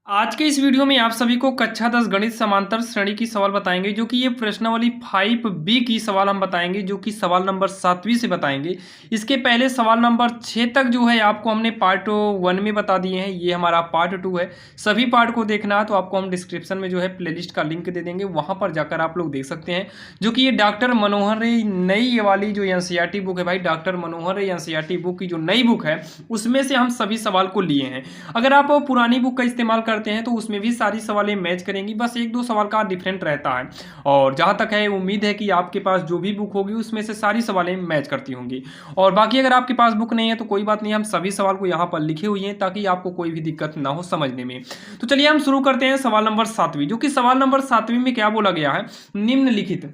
आज के इस वीडियो में आप सभी को कक्षा 10 गणित समांतर श्रेणी की सवाल बताएंगे जो कि ये प्रश्नावली 5B की सवाल हम बताएंगे जो कि सवाल नंबर 7वीं से बताएंगे। इसके पहले सवाल नंबर 6 तक जो है आपको हमने पार्ट 1 में बता दिए हैं, ये हमारा पार्ट 2 है। सभी पार्ट को देखना है तो आपको हम डिस्क्रिप्शन में जो है प्लेलिस्ट का लिंक दे देंगे, वहाँ पर जाकर आप लोग देख सकते हैं। जो कि ये डॉक्टर मनोहर रे नई ये वाली जो NCERT बुक है भाई, डॉक्टर मनोहर रे NCERT बुक की जो नई बुक है उसमें से हम सभी सवाल को लिए हैं। अगर आप पुरानी बुक का इस्तेमाल करते हैं तो उसमें भी सारी सवालें मैच करेंगी, बस एक दो सवाल का डिफरेंट रहता है। और जहां तक है उम्मीद है कि आपके पास जो भी बुक होगी उसमें से सारी सवालें मैच करती होंगी। और बाकी अगर आपके पास बुक नहीं है तो कोई बात नहीं, हम सभी सवाल को यहाँ पर लिखे हुए हैं ताकि आपको कोई भी दिक्कत ना हो समझने में। तो चलिए हम शुरू करते हैं सवाल नंबर 7वीं, जो कि सवाल नंबर 7वीं में क्या बोला गया है, निम्नलिखित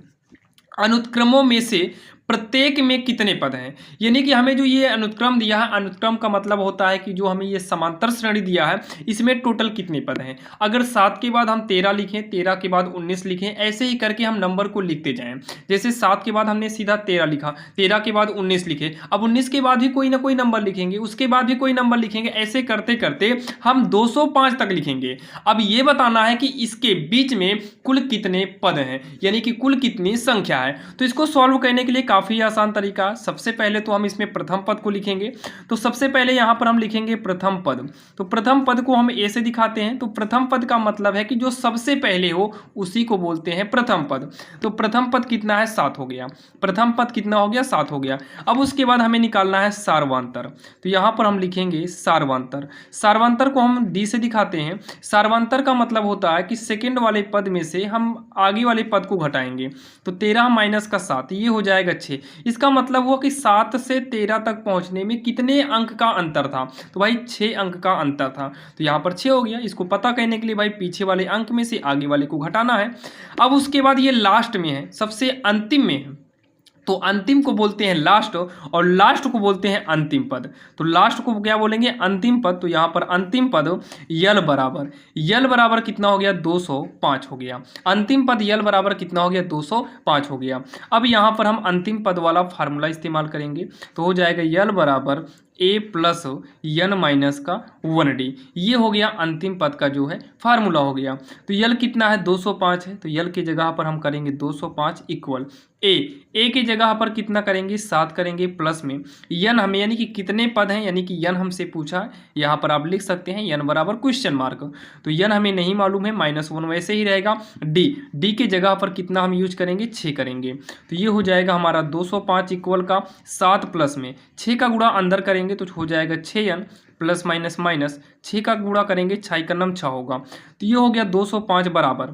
अनुत्क्रमों में से प्रत्येक में कितने पद हैं। यानी कि हमें जो ये अनुत्क्रम दिया है, अनुत्क्रम का मतलब होता है कि जो हमें ये समांतर श्रेणी दिया है इसमें टोटल कितने पद हैं। अगर 7 के बाद हम 13 लिखें, 13 के बाद 19 लिखें, ऐसे ही करके हम नंबर को लिखते जाएं। जैसे 7 के बाद हमने सीधा 13 लिखा, 13 के बाद 19 लिखे, अब 19 के बाद भी कोई ना कोई नंबर लिखेंगे, उसके बाद भी कोई नंबर लिखेंगे, ऐसे करते करते हम 205 तक लिखेंगे। अब ये बताना है कि इसके बीच में कुल कितने पद हैं, यानी कि कुल कितनी संख्या है। तो इसको सॉल्व करने के लिए काफी आसान तरीका। सबसे पहले तो हम इसमें प्रथम पद को लिखेंगे। तो सबसे पहले यहां पर हम लिखेंगे प्रथम पद। तो प्रथम पद को हम ए से दिखाते हैं। तो प्रथम पद का मतलब है कि जो सबसे पहले हो उसी को बोलते हैं प्रथम पद। तो प्रथम पद कितना है, 7 हो गया। प्रथम पद कितना हो गया, 7 हो गया। अब उसके बाद हमें निकालना है सार्वंतर। तो यहां पर हम लिखेंगे सार्वंतर। सार्वंतर को हम डी से दिखाते हैं। सार्वंतर का मतलब होता है कि सेकेंड वाले पद में से हम आगे वाले पद को घटाएंगे। तो 13 माइनस का 7, ये हो जाएगा 6। इसका मतलब हुआ कि 7 से 13 तक पहुंचने में कितने अंक का अंतर था, तो भाई 6 अंक का अंतर था। तो यहां पर 6 हो गया। इसको पता करने के लिए भाई पीछे वाले अंक में से आगे वाले को घटाना है। अब उसके बाद ये लास्ट में है, सबसे अंतिम में है, तो अंतिम को बोलते हैं लास्ट और लास्ट को बोलते हैं अंतिम पद। तो लास्ट को क्या बोलेंगे, अंतिम पद। तो यहां पर अंतिम पद यल बराबर कितना हो गया, 205 हो गया। अंतिम पद यल बराबर कितना हो गया, 205 हो गया। अब यहां पर हम अंतिम पद वाला फार्मूला इस्तेमाल करेंगे। तो हो जाएगा यल बराबर ए प्लस यन माइनस का 1D। ये हो गया अंतिम पद का जो है फार्मूला हो गया। तो यल कितना है, 205 है। तो यल की जगह पर हम करेंगे 205 इक्वल ए की जगह पर कितना करेंगे, 7 करेंगे प्लस में यन हमें, यानी कि कितने पद हैं, यानी कि यन हमसे पूछा है। यहाँ पर आप लिख सकते हैं यन बराबर क्वेश्चन मार्क। तो यन हमें नहीं मालूम है, -1 वैसे ही रहेगा। डी के जगह पर कितना हम यूज करेंगे, 6 करेंगे। तो ये हो जाएगा हमारा 205 इक्वल का 7 प्लस में 6 का गुणा अंदर करेंगे तो हो जाएगा 6n प्लस माइनस माइनस 6 का गुणा करेंगे 6 का नम 6 होगा। तो ये हो गया 205 बराबर,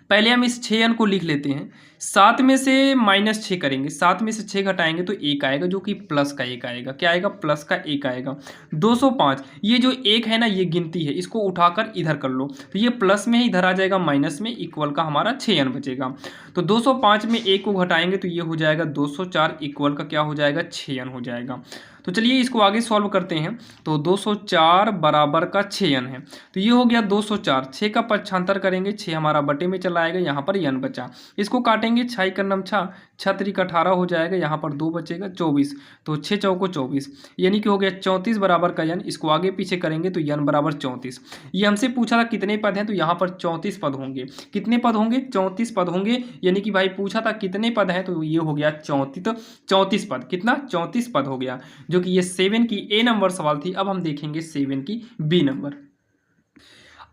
पहले हम इस 6n को लिख लेते हैं। 7 में से -6 करेंगे, 7 में से 6 घटाएंगे तो 1 आएगा, जो कि प्लस का 1 आएगा। क्या आएगा, प्लस का 1 आएगा। 205, ये जो 1 है ना, ये गिनती है, इसको उठाकर इधर कर लो। तो ये प्लस में है, इधर आ जाएगा माइनस में, इक्वल का हमारा 6n बचेगा। तो 205 में 1 को घटाएंगे तो ये हो जाएगा 204 इक्वल का क्या हो जाएगा, 6n हो जाएगा। तो चलिए इसको आगे सॉल्व करते हैं। तो 204 बराबर का 6n है। तो ये हो गया 204, 6 का पक्षांतर करेंगे, 6 हमारा बटे में चला आएगा, यहाँ पर n बचा। इसको काटेंगे, 6 का नम 6, 6 3 का 18 हो जाएगा, यहाँ पर 2 बचेगा 24। तो 6 चौको 24, यानी कि हो गया 34 बराबर का n। इसको आगे पीछे करेंगे तो n बराबर 34। ये हमसे पूछा था कितने पद हैं, तो यहाँ पर 34 पद होंगे। कितने पद होंगे, 34 पद होंगे। यानी कि भाई पूछा था कितने पद हैं, तो ये हो गया 34 पद। कितना, 34 पद हो गया, जो कि ये 7 की ए नंबर सवाल थी। अब हम देखेंगे 7 की बी नंबर।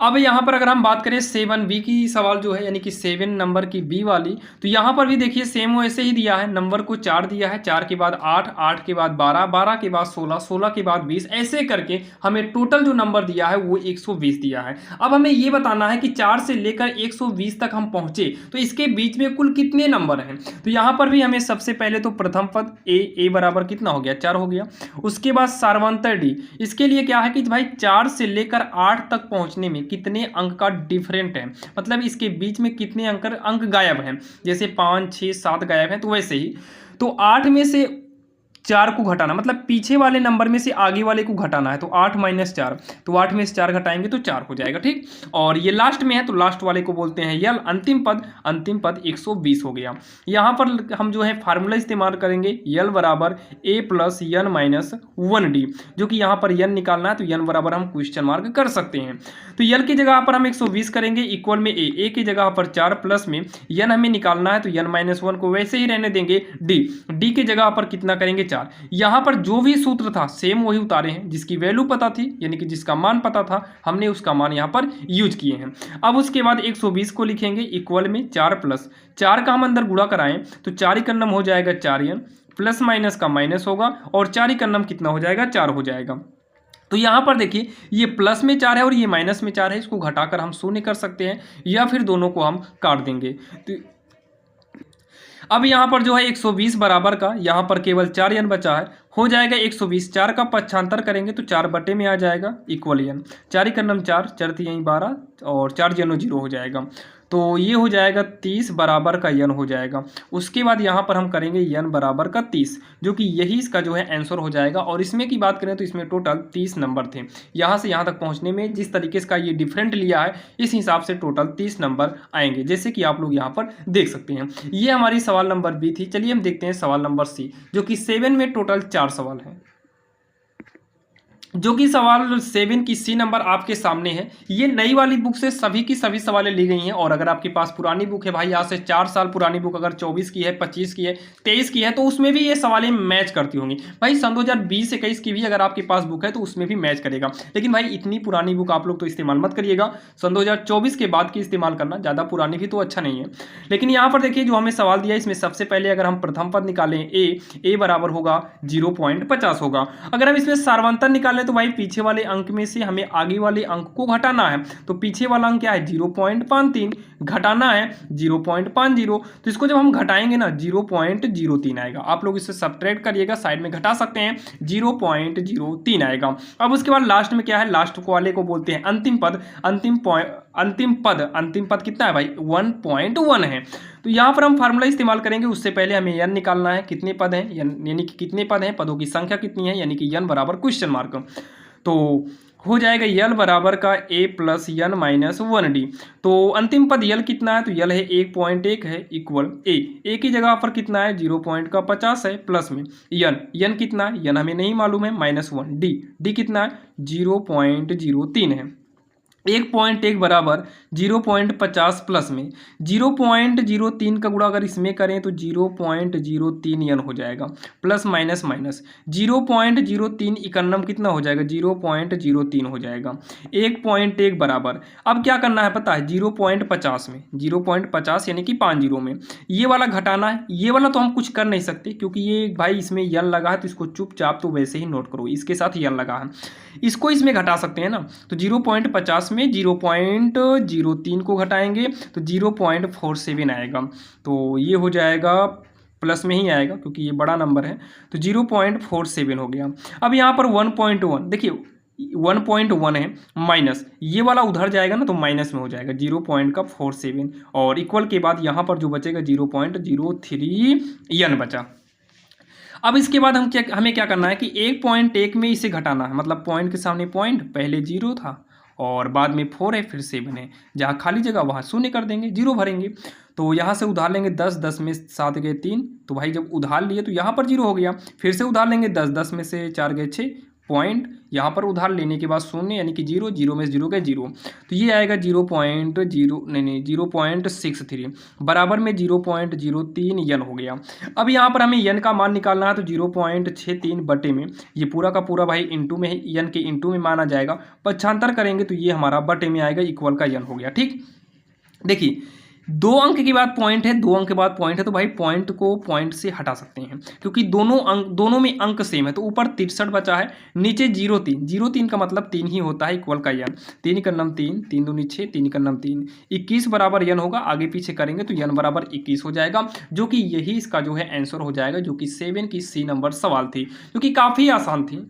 अब यहाँ पर अगर हम बात करें 7B की सवाल जो है, यानी कि 7 नंबर की बी वाली, तो यहाँ पर भी देखिए सेम वैसे ही दिया है। नंबर को 4 दिया है, 4 के बाद 8, 8 के बाद 12, 12 के बाद 16, 16 के बाद 20, ऐसे करके हमें टोटल जो नंबर दिया है वो 120 दिया है। अब हमें ये बताना है कि 4 से लेकर 120 तक हम पहुंचे तो इसके बीच में कुल कितने नंबर हैं। तो यहाँ पर भी हमें सबसे पहले तो प्रथम पद ए बराबर कितना हो गया, 4 हो गया। उसके बाद सार्वंतर डी, इसके लिए क्या है कि भाई 4 से लेकर 8 तक पहुंचने में कितने अंक का डिफरेंट है, मतलब इसके बीच में कितने अंक गायब हैं। जैसे 5 6 7 गायब हैं, तो वैसे ही तो 8 में से 4 को घटाना, मतलब पीछे वाले नंबर में से आगे वाले को घटाना है, तो 8 - 4, तो 8 में से 4 घटाएंगे तो 4 हो जाएगा। ठीक, और ये लास्ट में है तो लास्ट वाले को बोलते हैं यल। अंतिम पद 120 हो गया। यहाँ पर हम जो है फार्मूला इस्तेमाल करेंगे यल बराबर a plus n minus 1d, जो कि यहाँ पर यन निकालना है तो यन बराबर हम क्वेश्चन मार्क कर सकते हैं। तो यल की जगह पर हम 120 करेंगे, इक्वल में a की जगह पर 4 प्लस में यन हमें निकालना है तो यन माइनस 1 को वैसे ही रहने देंगे, d की जगह पर कितना करेंगे 4। यहाँ पर जो भी सूत्र था सेम वही उतारे हैं, जिसकी वैल्यू पता थी यानी कि जिसका मान पता था हमने उसका मान यहाँ पर यूज किए हैं। अब उसके बाद 120 को लिखेंगे इक्वल में 4 प्लस 4 का हम अंदर गुणा कराएं तो 4 एकन्नम हो जाएगा 4 यन, प्लस माइनस का माइनस होगा और 4 एकन्नम कितना हो जाएगा 4 हो जाएगा। तो यहाँ पर देखिए ये प्लस में 4 है और ये माइनस में 4 है, इसको घटाकर हम शून्य कर सकते हैं या फिर दोनों को हम काट देंगे। तो अब यहाँ पर जो है 120 बराबर का यहाँ पर केवल 4 यन बचा है, हो जाएगा 120। 4 का पक्षांतर करेंगे तो 4 बटे में आ जाएगा इक्वल यन, 4 एकन्नम 4, 4 तिहाई 12 और 4 जनो 0 हो जाएगा। तो ये हो जाएगा 30 बराबर का यन हो जाएगा। उसके बाद यहाँ पर हम करेंगे यन बराबर का 30, जो कि यही इसका जो है आंसर हो जाएगा। और इसमें की बात करें तो इसमें टोटल 30 नंबर थे। यहाँ से यहाँ तक पहुँचने में जिस तरीके से का ये डिफरेंट लिया है इस हिसाब से टोटल 30 नंबर आएंगे, जैसे कि आप लोग यहाँ पर देख सकते हैं। ये हमारी सवाल नंबर बी थी। चलिए हम देखते हैं सवाल नंबर सी, जो कि 7 में टोटल 4 सवाल हैं, जो कि सवाल 7 की सी नंबर आपके सामने है। ये नई वाली बुक से सभी की सभी सवालें ली गई हैं। और अगर आपके पास पुरानी बुक है भाई, आज से 4 साल पुरानी बुक, अगर 24 की है, 25 की है, 23 की है, तो उसमें भी ये सवालें मैच करती होंगी। भाई सन 2020-21 की भी अगर आपके पास बुक है तो उसमें भी मैच करेगा। लेकिन भाई इतनी पुरानी बुक आप लोग तो इस्तेमाल मत करिएगा, सन 2024 के बाद की इस्तेमाल करना, ज़्यादा पुरानी भी तो अच्छा नहीं है। लेकिन यहाँ पर देखिए जो हमें सवाल दिया है इसमें सबसे पहले अगर हम प्रथम पद निकालें ए बराबर होगा 0.50 होगा। अगर हम इसमें सार्वंतर निकालें तो भाई पीछे वाले अंक में से हमें आगे वाले अंक को घटाना है। तो पीछे वाला अंक क्या है 0.53, घटाना है 0.50। तो इसको जब हम घटाएंगे ना 0.03 आएगा। आप लोग इसे सब्ट्रैक्ट करिएगा, साइड में घटा सकते हैं, 0.03 आएगा। अब उसके बाद लास्ट में क्या है, लास्ट वाले को बोलते हैं अंतिम पद। अंतिम पद कितना है भाई 1.1 है। तो यहाँ पर हम फार्मूला इस्तेमाल करेंगे। उससे पहले हमें यन निकालना है, कितने पद हैं यानी कि कितने पद हैं, पदों की संख्या कितनी है, यानी कि यन बराबर क्वेश्चन मार्क। तो हो जाएगा यल बराबर का a plus n minus 1d। तो अंतिम पद यल कितना है, तो यल है 1.1 है इक्वल a की जगह पर कितना है 0.50 है, प्लस में यन कितना है, यन हमें नहीं मालूम है, -1 d कितना है 0.03 है। 1.1 बराबर 0.50 प्लस में 0.03 का गुणा अगर इसमें करें तो 0.03 यन हो जाएगा, प्लस माइनस 0.03 इकन्नम कितना हो जाएगा 0.03 हो जाएगा। 1.1 बराबर अब क्या करना है पता है 0.50 में 0.50 यानी कि 5 जीरो में ये वाला घटाना है। ये वाला तो हम कुछ कर नहीं सकते क्योंकि ये भाई इसमें यन लगा है, तो इसको चुपचाप तो वैसे ही नोट करो, इसके साथ यन लगा है, इसको इसमें घटा सकते हैं ना। तो 0.50 में 0.03 को घटाएंगे तो 0.47 आएगा। तो ये हो जाएगा प्लस में ही आएगा क्योंकि ये बड़ा नंबर है, तो 0.47 हो गया। अब यहाँ पर 1.1 देखिए 1.1 है, माइनस ये वाला उधर जाएगा ना तो माइनस में हो जाएगा 0.47 और इक्वल के बाद यहाँ पर जो बचेगा 0.03 यन बचा। अब इसके बाद हमें क्या करना है कि 1.1 में इसे घटाना है, मतलब पॉइंट के सामने पॉइंट, पहले 0 था और बाद में 4 है, फिर 7 है, जहाँ खाली जगह वहाँ शून्य कर देंगे, 0 भरेंगे। तो यहाँ से उधार लेंगे 10, 10 में 7 गए 3, तो भाई जब उधार लिए तो यहाँ पर 0 हो गया। फिर से उधार लेंगे 10, 10 में से 4 गए 6 पॉइंट, यहाँ पर उधार लेने के बाद शून्य यानी कि 0, 0 में से 0 गए 0, तो ये आएगा 0.63 बराबर में 0.03 यन हो गया। अब यहाँ पर हमें यन का मान निकालना है तो 0.63 बटे में ये पूरा का पूरा भाई इंटू में यन के इंटू में माना जाएगा, पक्षांतर करेंगे तो ये हमारा बटे में आएगा, इक्वल का यन हो गया। ठीक, देखिए 2 अंक के बाद पॉइंट है, 2 अंक के बाद पॉइंट है, तो भाई पॉइंट को पॉइंट से हटा सकते हैं क्योंकि दोनों में अंक सेम है। तो ऊपर 63 बचा है, नीचे 0.3 का मतलब 3 ही होता है, इक्वल का यन 3 का नम 3, 3 दूनी 6, 3 का नम 3, 21 बराबर यन होगा। आगे पीछे करेंगे तो यन बराबर 21 हो जाएगा, जो कि यही इसका जो है आंसर हो जाएगा, जो कि 7 की सी नंबर सवाल थी, जो कि काफ़ी आसान थी।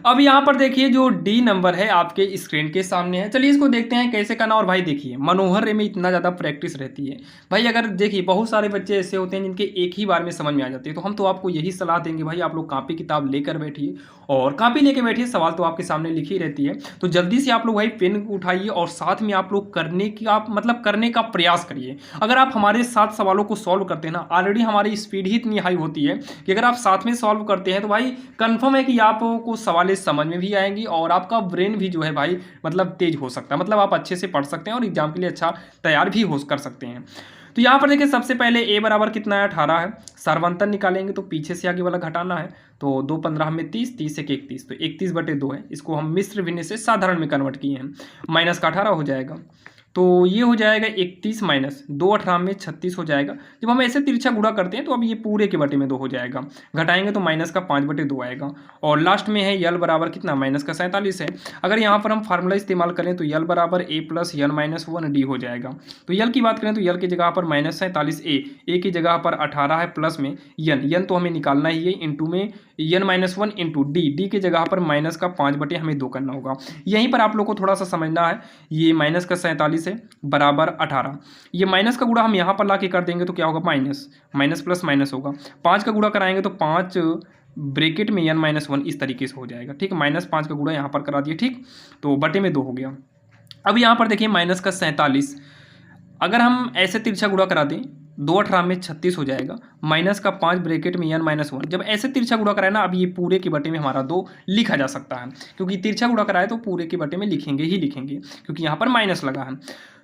अब यहाँ पर देखिए जो डी नंबर है आपके स्क्रीन के सामने है। चलिए इसको देखते हैं कैसे करना। और भाई देखिए मनोहर रे में इतना ज़्यादा प्रैक्टिस रहती है भाई। अगर देखिए बहुत सारे बच्चे ऐसे होते हैं जिनके एक ही बार में समझ में आ जाती है, तो हम तो आपको यही सलाह देंगे भाई, आप लोग कॉपी किताब लेकर बैठिए और कॉपी लेके बैठिए। सवाल तो आपके सामने लिखी रहती है, तो जल्दी से आप लोग भाई पेन उठाइए और साथ में आप लोग करने की करने का प्रयास करिए। अगर आप हमारे साथ सवालों को सॉल्व करते हैं ना, ऑलरेडी हमारी स्पीड ही इतनी हाई होती है कि अगर आप साथ में सॉल्व करते हैं तो भाई कंफर्म है कि आपको सवाल समझ में भी आएंगी और आपका ब्रेन भी जो है भाई तेज हो सकता है। आप अच्छे से पढ़ सकते हैं और एग्जाम के लिए अच्छा तैयार भी हो कर सकते हैं। तो यहाँ पर देखिए सबसे पहले ए बराबर कितना है 18 है। सार्वंतन निकालेंगे तो पीछे से आगे वाला घटाना है, तो 2 15 में 30, 30 से 31, तो 31/2 है। इसको हम मिश्र भिन्न से साधारण में कन्वर्ट किए हैं, माइनस का 18 हो जाएगा। तो ये हो जाएगा 31 माइनस 2 18 में 36 हो जाएगा। जब हम ऐसे तिरछा गुणा करते हैं तो अब ये पूरे के बटे में 2 हो जाएगा, घटाएंगे तो माइनस का 5/2 आएगा। और लास्ट में है यल बराबर कितना, माइनस का 47 है। अगर यहाँ पर हम फार्मूला इस्तेमाल करें तो यल बराबर a plus n minus 1 D हो जाएगा। तो यल की बात करें तो यल की जगह पर माइनस 47 ए की जगह पर 18 है, प्लस में यन तो हमें निकालना ही है, इंटू में यन माइनस 1 इंटू डी की जगह पर माइनस का 5/2 करना होगा। यहीं पर आप लोग को थोड़ा सा समझना है, ये माइनस का 47 है बराबर 18, ये माइनस का गुणा हम यहाँ पर ला के कर देंगे तो क्या होगा, माइनस प्लस माइनस होगा। 5 का गुणा कराएंगे तो 5 ब्रैकेट में n माइनस 1 इस तरीके से हो जाएगा, ठीक। -5 का गुणा यहाँ पर करा दिए, ठीक, तो बटे में 2 हो गया। अब यहाँ पर देखिए माइनस का 47, अगर हम ऐसे तिरछा गुणा करा दें 2 18 में 36 हो जाएगा, माइनस का 5 ब्रैकेट में n माइनस 1। जब ऐसे तिरछा गुणा कराए ना, अब ये पूरे के बटे में हमारा 2 लिखा जा सकता है, क्योंकि तिरछा गुणा कराए तो पूरे के बटे में लिखेंगे ही लिखेंगे, क्योंकि यहाँ पर माइनस लगा है।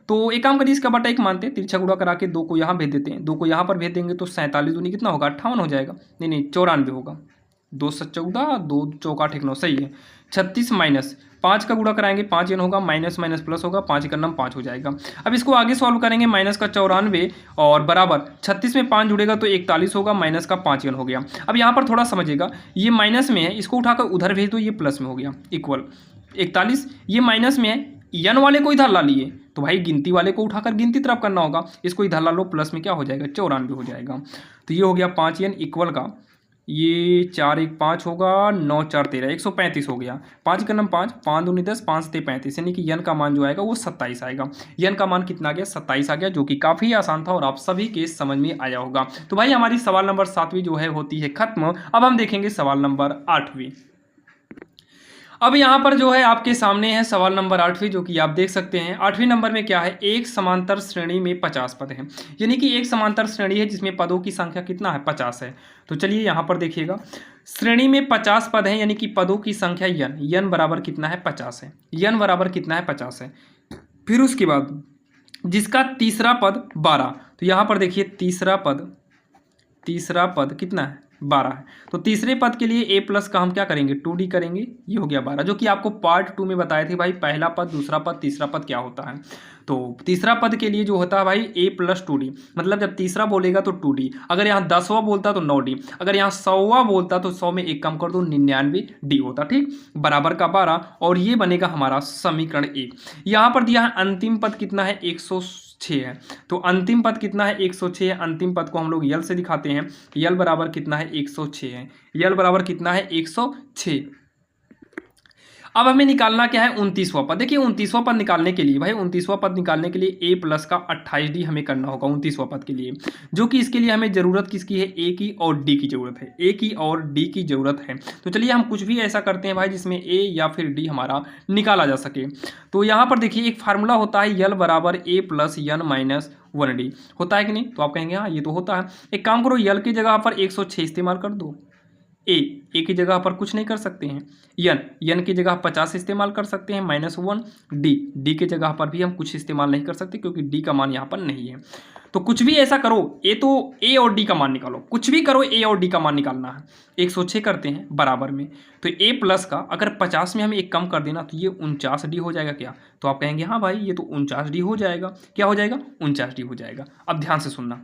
तो एक काम करिए, इसका बटा 1 मानते हैं, तिरछा गुणा करा के 2 को यहाँ भेज देते हैं, 2 को यहाँ पर भेज देंगे तो 47 दूनी कितना होगा, 58 हो जाएगा, नहीं 94 होगा, 2 7 14, 2 चौका 9 सही है। 36 माइनस 5 का गुणा कराएंगे 5 n होगा, माइनस माइनस प्लस होगा, 5 का नाम 5 हो जाएगा। अब इसको आगे सॉल्व करेंगे, माइनस का 94 और बराबर 36 में 5 जुड़ेगा तो 41 होगा, माइनस का 5 n हो गया। अब यहाँ पर थोड़ा समझिएगा, ये माइनस में है, इसको उठाकर उधर भेज दो, ये प्लस में हो गया, इक्वल 41, ये माइनस में है, n वाले को इधर ला लिए तो भाई गिनती वाले को उठाकर गिनती तरफ करना होगा, इसको इधर ला लो, प्लस में क्या हो जाएगा, 94 हो जाएगा। तो ये हो गया 5n इक्वल का, ये 4 1 5 होगा, 9 4 13, 135 हो गया। 5 का नाम 5, 5 दूनी 10, 5 से 35, यानी कि यन का मान जो आएगा वो 27 आएगा। यन का मान कितना आ गया, 27 आ गया, जो कि काफ़ी आसान था और आप सभी के समझ में आया होगा। तो भाई हमारी सवाल नंबर 7वीं जो है होती है खत्म। अब हम देखेंगे सवाल नंबर 8वीं। अब यहाँ पर जो है आपके सामने है सवाल नंबर 8वीं, जो कि आप देख सकते हैं। 8वीं नंबर में क्या है, एक समांतर श्रेणी में 50 पद हैं, यानी कि एक समांतर श्रेणी है जिसमें पदों की संख्या कितना है, 50 है। तो चलिए यहाँ पर देखिएगा, श्रेणी में 50 पद हैं, यानी कि पदों की संख्या यन बराबर कितना है, 50 है। यन बराबर कितना है, 50 है। फिर उसके बाद जिसका तीसरा पद 12, तो यहाँ पर देखिए तीसरा पद कितना है, 12 है। तो तीसरे पद के लिए a प्लस का हम क्या करेंगे, 2d करेंगे, ये हो गया 12, जो कि आपको पार्ट 2 में बताए थे भाई, पहला पद, दूसरा पद, तीसरा पद क्या होता है। तो तीसरा पद के लिए जो होता है भाई a प्लस 2d, मतलब जब तीसरा बोलेगा तो 2d, अगर यहाँ 10वां बोलता तो 9d, अगर यहाँ 100वां बोलता तो 100 में 1 कम कर दो, 99d होता, ठीक, बराबर का 12, और ये बनेगा हमारा समीकरण 1। यहाँ पर दिया है अंतिम पद कितना है, 106 है। तो अंतिम पद कितना है, 106 है। अंतिम पद को हम लोग यल से दिखाते हैं, यल बराबर कितना है, 106 है। यल बराबर कितना है, 106। अब हमें निकालना क्या है, 29वां पद। देखिए 29वां पद निकालने के लिए भाई, 29वां पद निकालने के लिए a प्लस का 28d हमें करना होगा 29वां पद के लिए, जो कि इसके लिए हमें ज़रूरत किसकी है, a की और d की ज़रूरत है, a की और d की ज़रूरत है। तो चलिए हम कुछ भी ऐसा करते हैं भाई जिसमें a या फिर d हमारा निकाला जा सके। तो यहाँ पर देखिए एक फार्मूला होता है, यल बराबर a plus n minus 1d, होता है कि नहीं, तो आप कहेंगे हाँ ये तो होता है। एक काम करो, यल की जगह पर 106 इस्तेमाल कर दो, ए की जगह पर कुछ नहीं कर सकते हैं, यन की जगह 50 इस्तेमाल कर सकते हैं, -1, डी की जगह पर भी हम कुछ इस्तेमाल नहीं कर सकते, क्योंकि डी का मान यहाँ पर नहीं है। तो कुछ भी ऐसा करो, ए और डी का मान निकालो, कुछ भी करो, ए और डी का मान निकालना है। 106 करते हैं बराबर में, तो ए प्लस का अगर 50 में हमें 1 कम कर देना तो ये 49d हो जाएगा क्या, तो आप कहेंगे हाँ भाई ये तो 49d हो जाएगा। क्या हो जाएगा, 49d हो जाएगा। अब ध्यान से सुनना,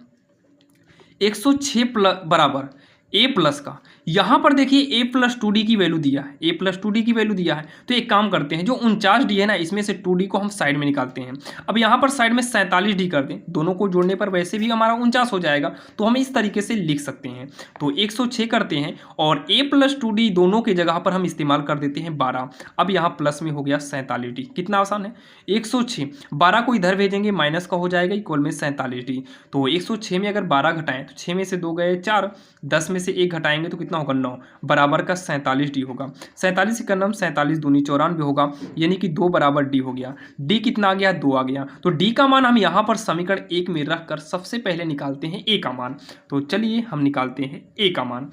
106 बराबर a प्लस का, यहाँ पर देखिए ए प्लस टू डी की वैल्यू दिया है, ए प्लस टू डी की वैल्यू दिया है। तो एक काम करते हैं, जो 49 डी है ना, इसमें से 2D को हम साइड में निकालते हैं। अब यहाँ पर साइड में 47 डी कर दें, दोनों को जोड़ने पर वैसे भी हमारा 49 हो जाएगा, तो हम इस तरीके से लिख सकते हैं। तो 106 करते हैं और ए प्लस टू डी दोनों की जगह पर हम इस्तेमाल कर देते हैं 12। अब यहाँ प्लस में हो गया 47 डी, कितना आसान है। 106, 12 को इधर भेजेंगे, माइनस का हो जाएगा, इक्वल में 47 डी। तो 106 में अगर 12 घटाएं तो 6 में से 2 गए 4, 10 में से 1 घटाएंगे तो कितना होगा 9, बराबर का 47 डी होगा। 47 का नाम 47 दूनी 94 होगा, यानी कि 2 बराबर डी हो गया। डी कितना आ गया, 2 आ गया। तो डी का मान हम यहाँ पर समीकरण 1 में रखकर सबसे पहले निकालते हैं ए का मान। तो चलिए हम निकालते हैं ए का मान,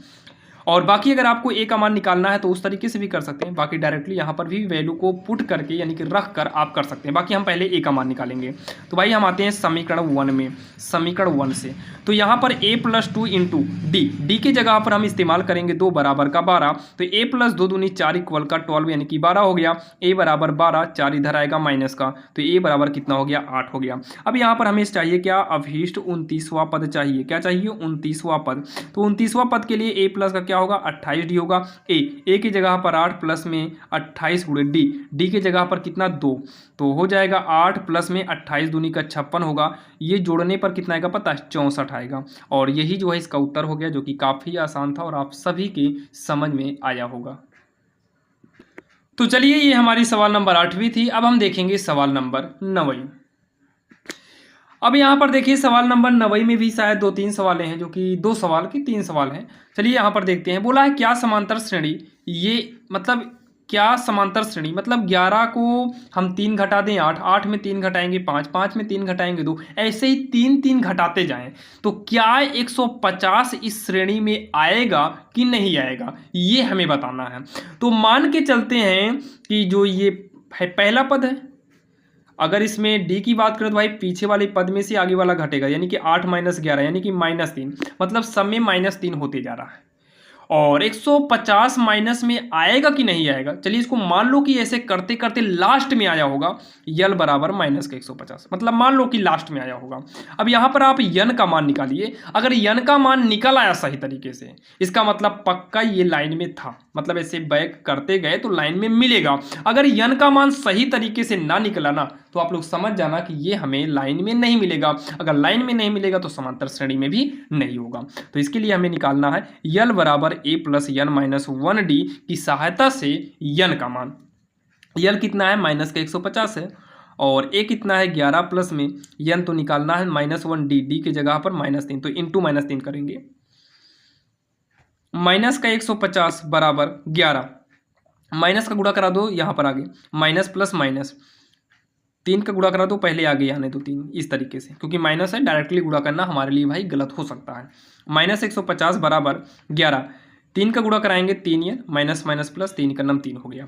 और बाकी अगर आपको ए का मान निकालना है तो उस तरीके से भी कर सकते हैं, बाकी डायरेक्टली यहाँ पर भी वैल्यू को पुट करके यानी कि रख कर आप कर सकते हैं। बाकी हम पहले ए का मान निकालेंगे। तो भाई हम आते हैं समीकरण 1 में, समीकरण 1 से। तो यहाँ पर ए प्लस 2 इंटू डी, डी की जगह पर हम इस्तेमाल करेंगे 2 बराबर का 12। तो ए प्लस 2 दूनी 4 इक्वल का 12 यानी कि 12 हो गया। ए बराबर 12, 4 इधर आएगा माइनस का, तो ए बराबर कितना हो गया, 8 हो गया। अब यहाँ पर हमें चाहिए क्या, अभीष्ट 29वां पद चाहिए। क्या चाहिए, 29वां पद। तो 29वां पद के लिए ए प्लस का क्या होगा, 28 डी होगा। ए की जगह पर 8 प्लस में 28 गुणे डी, डी की जगह पर कितना 2, तो हो जाएगा 8 प्लस में 28 दूनी का 56 होगा। ये जोड़ने पर कितना आएगा पता है, 64 आएगा। और यही जो है इसका उत्तर हो गया, जो कि काफ़ी आसान था और आप सभी के समझ में आया होगा। तो चलिए ये हमारी सवाल नंबर 8वीं थी। अब हम देखेंगे सवाल नंबर 9वीं। अब यहाँ पर देखिए सवाल नंबर 9वीं में भी शायद 2-3 सवाल हैं, जो कि 2 सवाल की 3 सवाल हैं। चलिए यहाँ पर देखते हैं। बोला है क्या समांतर श्रेणी, ये मतलब क्या समांतर श्रेणी मतलब 11 को हम 3 घटा दें 8, 8 में 3 घटाएंगे 5, 5 में 3 घटाएंगे 2, ऐसे ही 3-3 घटाते जाएं, तो क्या 150 इस श्रेणी में आएगा कि नहीं आएगा, ये हमें बताना है। तो मान के चलते हैं कि जो ये पहला पद है, अगर इसमें डी की बात करें तो भाई पीछे वाले पद में से आगे वाला घटेगा, यानी कि 8 माइनस 11 यानी कि -3, मतलब सब में -3 होते जा रहा है। और 150 माइनस में आएगा कि नहीं आएगा, चलिए इसको मान लो कि ऐसे करते करते लास्ट में आया होगा यल बराबर माइनस का 150, मतलब मान लो कि लास्ट में आया होगा। अब यहाँ पर आप यन का मान निकालिए। अगर यन का मान निकल आया सही तरीके से, इसका मतलब पक्का ये लाइन में था, मतलब ऐसे बैक करते गए तो लाइन में मिलेगा। अगर यन का मान सही तरीके से ना निकला ना, तो आप लोग समझ जाना कि ये हमें लाइन में नहीं मिलेगा। अगर लाइन में नहीं मिलेगा तो समांतर श्रेणी में भी नहीं होगा। तो इसके लिए हमें निकालना है यल बराबर a plus n minus 1 D की सहायता से यन का मान। यल कितना है, माइनस का 150 है, और ए कितना है 11 प्लस में यन तो निकालना है -1 डी, डी की जगह पर -3, तो इंटू -3 करेंगे। माइनस का 150 बराबर 11, माइनस का गुणा करा दो यहाँ पर आगे, माइनस प्लस माइनस 3 का गुणा करा दो, पहले आगे आने दो 3, इस तरीके से, क्योंकि माइनस है डायरेक्टली गुणा करना हमारे लिए भाई गलत हो सकता है। माइनस 150 बराबर 11, 3 का गुणा कराएंगे 3 ये माइनस माइनस प्लस 3 का नाम 3 हो गया।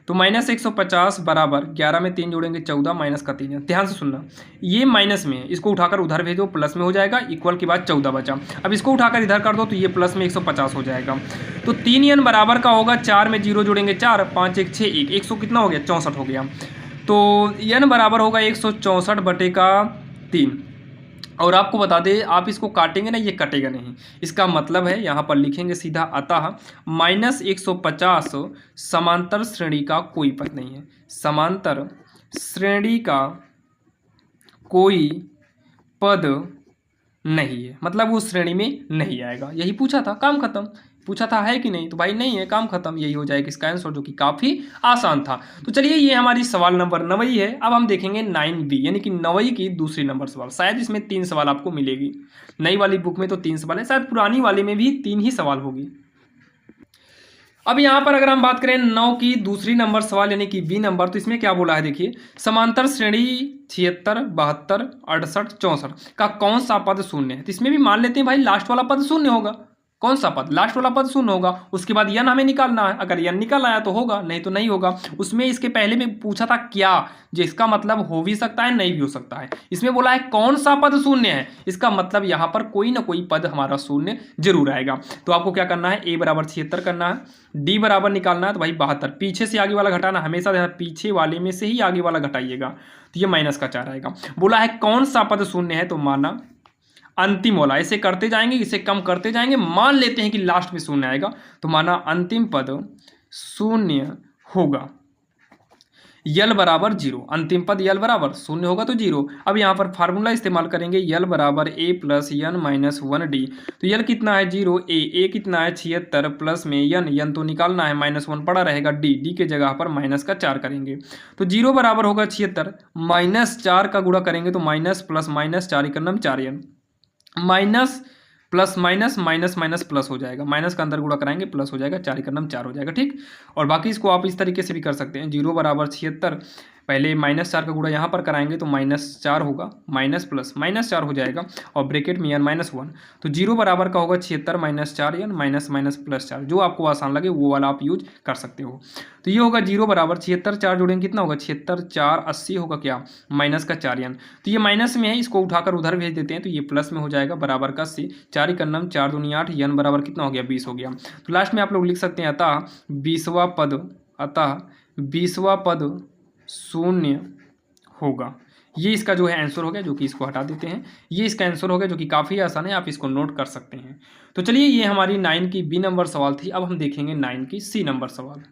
तो माइनस 150 बराबर 11 में 3 जोड़ेंगे 14 माइनस का 3 है। ध्यान से सुनना, ये माइनस में है, इसको उठाकर उधर भेजो प्लस में हो जाएगा, इक्वल के बाद 14 बचा। अब इसको उठाकर इधर कर दो तो ये प्लस में 150 हो जाएगा। तो 3 यन बराबर का होगा 4 में 0 जोड़ेंगे 4, 5 1 6 1, 100 कितना हो गया 64 हो गया। तो यन बराबर होगा 164 बटे का 3। और आपको बता दें, आप इसको काटेंगे ना, ये कटेगा नहीं, इसका मतलब है यहाँ पर लिखेंगे सीधा, अतः -150 समांतर श्रेणी का कोई पद नहीं है। समांतर श्रेणी का कोई पद नहीं है, मतलब वो श्रेणी में नहीं आएगा। यही पूछा था, काम खत्म। पूछा था है कि नहीं, तो भाई नहीं है, काम खत्म, यही हो जाएगा इसका आंसर, जो कि काफ़ी आसान था। तो चलिए ये हमारी सवाल नंबर 9वीं है। अब हम देखेंगे 9B यानी कि 9वीं की दूसरी नंबर सवाल। शायद इसमें 3 सवाल आपको मिलेगी, नई वाली बुक में तो 3 सवाल है, शायद पुरानी वाली में भी 3 ही सवाल होगी। अब यहाँ पर अगर हम बात करें 9 की दूसरी नंबर सवाल यानी कि बी नंबर, तो इसमें क्या बोला है देखिए, समांतर श्रेणी 76, 72, 68, 64 का कौन सा पद शून्य है। तो इसमें भी मान लेते हैं भाई लास्ट वाला पद शून्य होगा। कौन सा पद, लास्ट वाला पद शून्य होगा। उसके बाद यन हमें निकालना है, अगर यन निकल आया तो होगा, नहीं तो नहीं होगा। उसमें इसके पहले में पूछा था क्या, जिसका मतलब हो भी सकता है नहीं भी हो सकता है। इसमें बोला है कौन सा पद शून्य है, इसका मतलब यहाँ पर कोई ना कोई पद हमारा शून्य जरूर आएगा। तो आपको क्या करना है, ए बराबर 76 करना है, डी बराबर निकालना है तो भाई 72, पीछे से आगे वाला घटाना, हमेशा पीछे वाले में से ही आगे वाला घटाइएगा, तो ये -4 आएगा। बोला है कौन सा पद शून्य है, तो माना अंतिम वाला, ऐसे करते जाएंगे, इसे कम करते जाएंगे, मान लेते हैं कि लास्ट में शून्य आएगा, तो माना अंतिम पद शून्य होगा, यल बराबर जीरो। अंतिम पद यल बराबर शून्य होगा तो जीरो। अब यहाँ पर फार्मूला इस्तेमाल करेंगे, यल बराबर a plus n minus one d. तो यल कितना है जीरो, ए कितना है 76 प्लस में यन तो निकालना है, -1 पड़ा रहेगा, डी के जगह पर माइनस का 4 करेंगे तो जीरो बराबर होगा 76, -4 का गुणा करेंगे तो माइनस प्लस माइनस 4 का नाम 4 n, minus plus minus minus minus plus हो जाएगा, माइनस का अंदर गुणा कराएंगे प्लस हो जाएगा, 4 का नाम 4 हो जाएगा। ठीक, और बाकी इसको आप इस तरीके से भी कर सकते हैं, जीरो बराबर 76, पहले -4 का गुणा यहाँ पर कराएंगे तो -4 होगा, माइनस प्लस -4 हो जाएगा और ब्रैकेट में यन -1, तो जीरो बराबर का होगा 76 - 4 यन माइनस माइनस प्लस 4, जो आपको आसान लगे वो वाला आप यूज कर सकते हो। तो ये होगा जीरो बराबर 76, 4 जोड़ेंगे कितना होगा 76 4 80 होगा क्या, माइनस का 4 यन, तो ये माइनस में है, इसको उठाकर उधर भेज देते हैं तो ये प्लस में हो जाएगा, बराबर का 80, 4 का नाम 4 दूनी 8, यन बराबर कितना हो गया 20 हो गया। तो लास्ट में आप लोग लिख सकते हैं अतः 20वां पद शून्य होगा। ये इसका जो है आंसर हो गया, जो कि इसको हटा देते हैं, ये इसका आंसर हो गया, जो कि काफ़ी आसान है, आप इसको नोट कर सकते हैं। तो चलिए, ये हमारी 9 की बी नंबर सवाल थी। अब हम देखेंगे 9 की सी नंबर सवाल।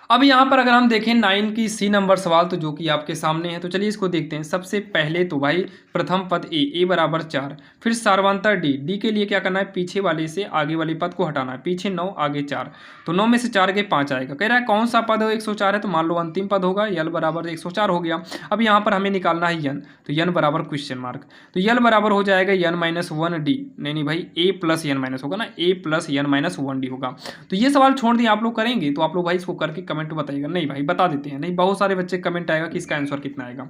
अब यहाँ पर अगर हम देखें 9 की सी नंबर सवाल, तो जो कि आपके सामने है, तो चलिए इसको देखते हैं। सबसे पहले तो भाई प्रथम पद ए बराबर 4, फिर सार्वंतर डी के लिए क्या करना है, पीछे वाले से आगे वाले पद को हटाना है, पीछे 9 आगे 4, तो 9 में से 4 के 5 आएगा। कह रहा है कौन सा पद 104 है, तो मान लो अंतिम पद होगा, यल बराबर 104 हो गया। अब यहाँ पर हमें निकालना है यन, तो यन बराबर क्वेश्चन मार्क, तो यल बराबर हो जाएगा यन -1 डी, नहीं भाई ए प्लस यन माइनस होगा ना, ए प्लस यन -1 डी होगा। तो ये सवाल छोड़ दिए आप लोग करेंगे, तो आप लोग भाई इसको करके कमेंट बताइएगा, नहीं भाई बता देते हैं, नहीं बहुत सारे बच्चे कमेंट आएगा कि इसका आंसर कितना आएगा।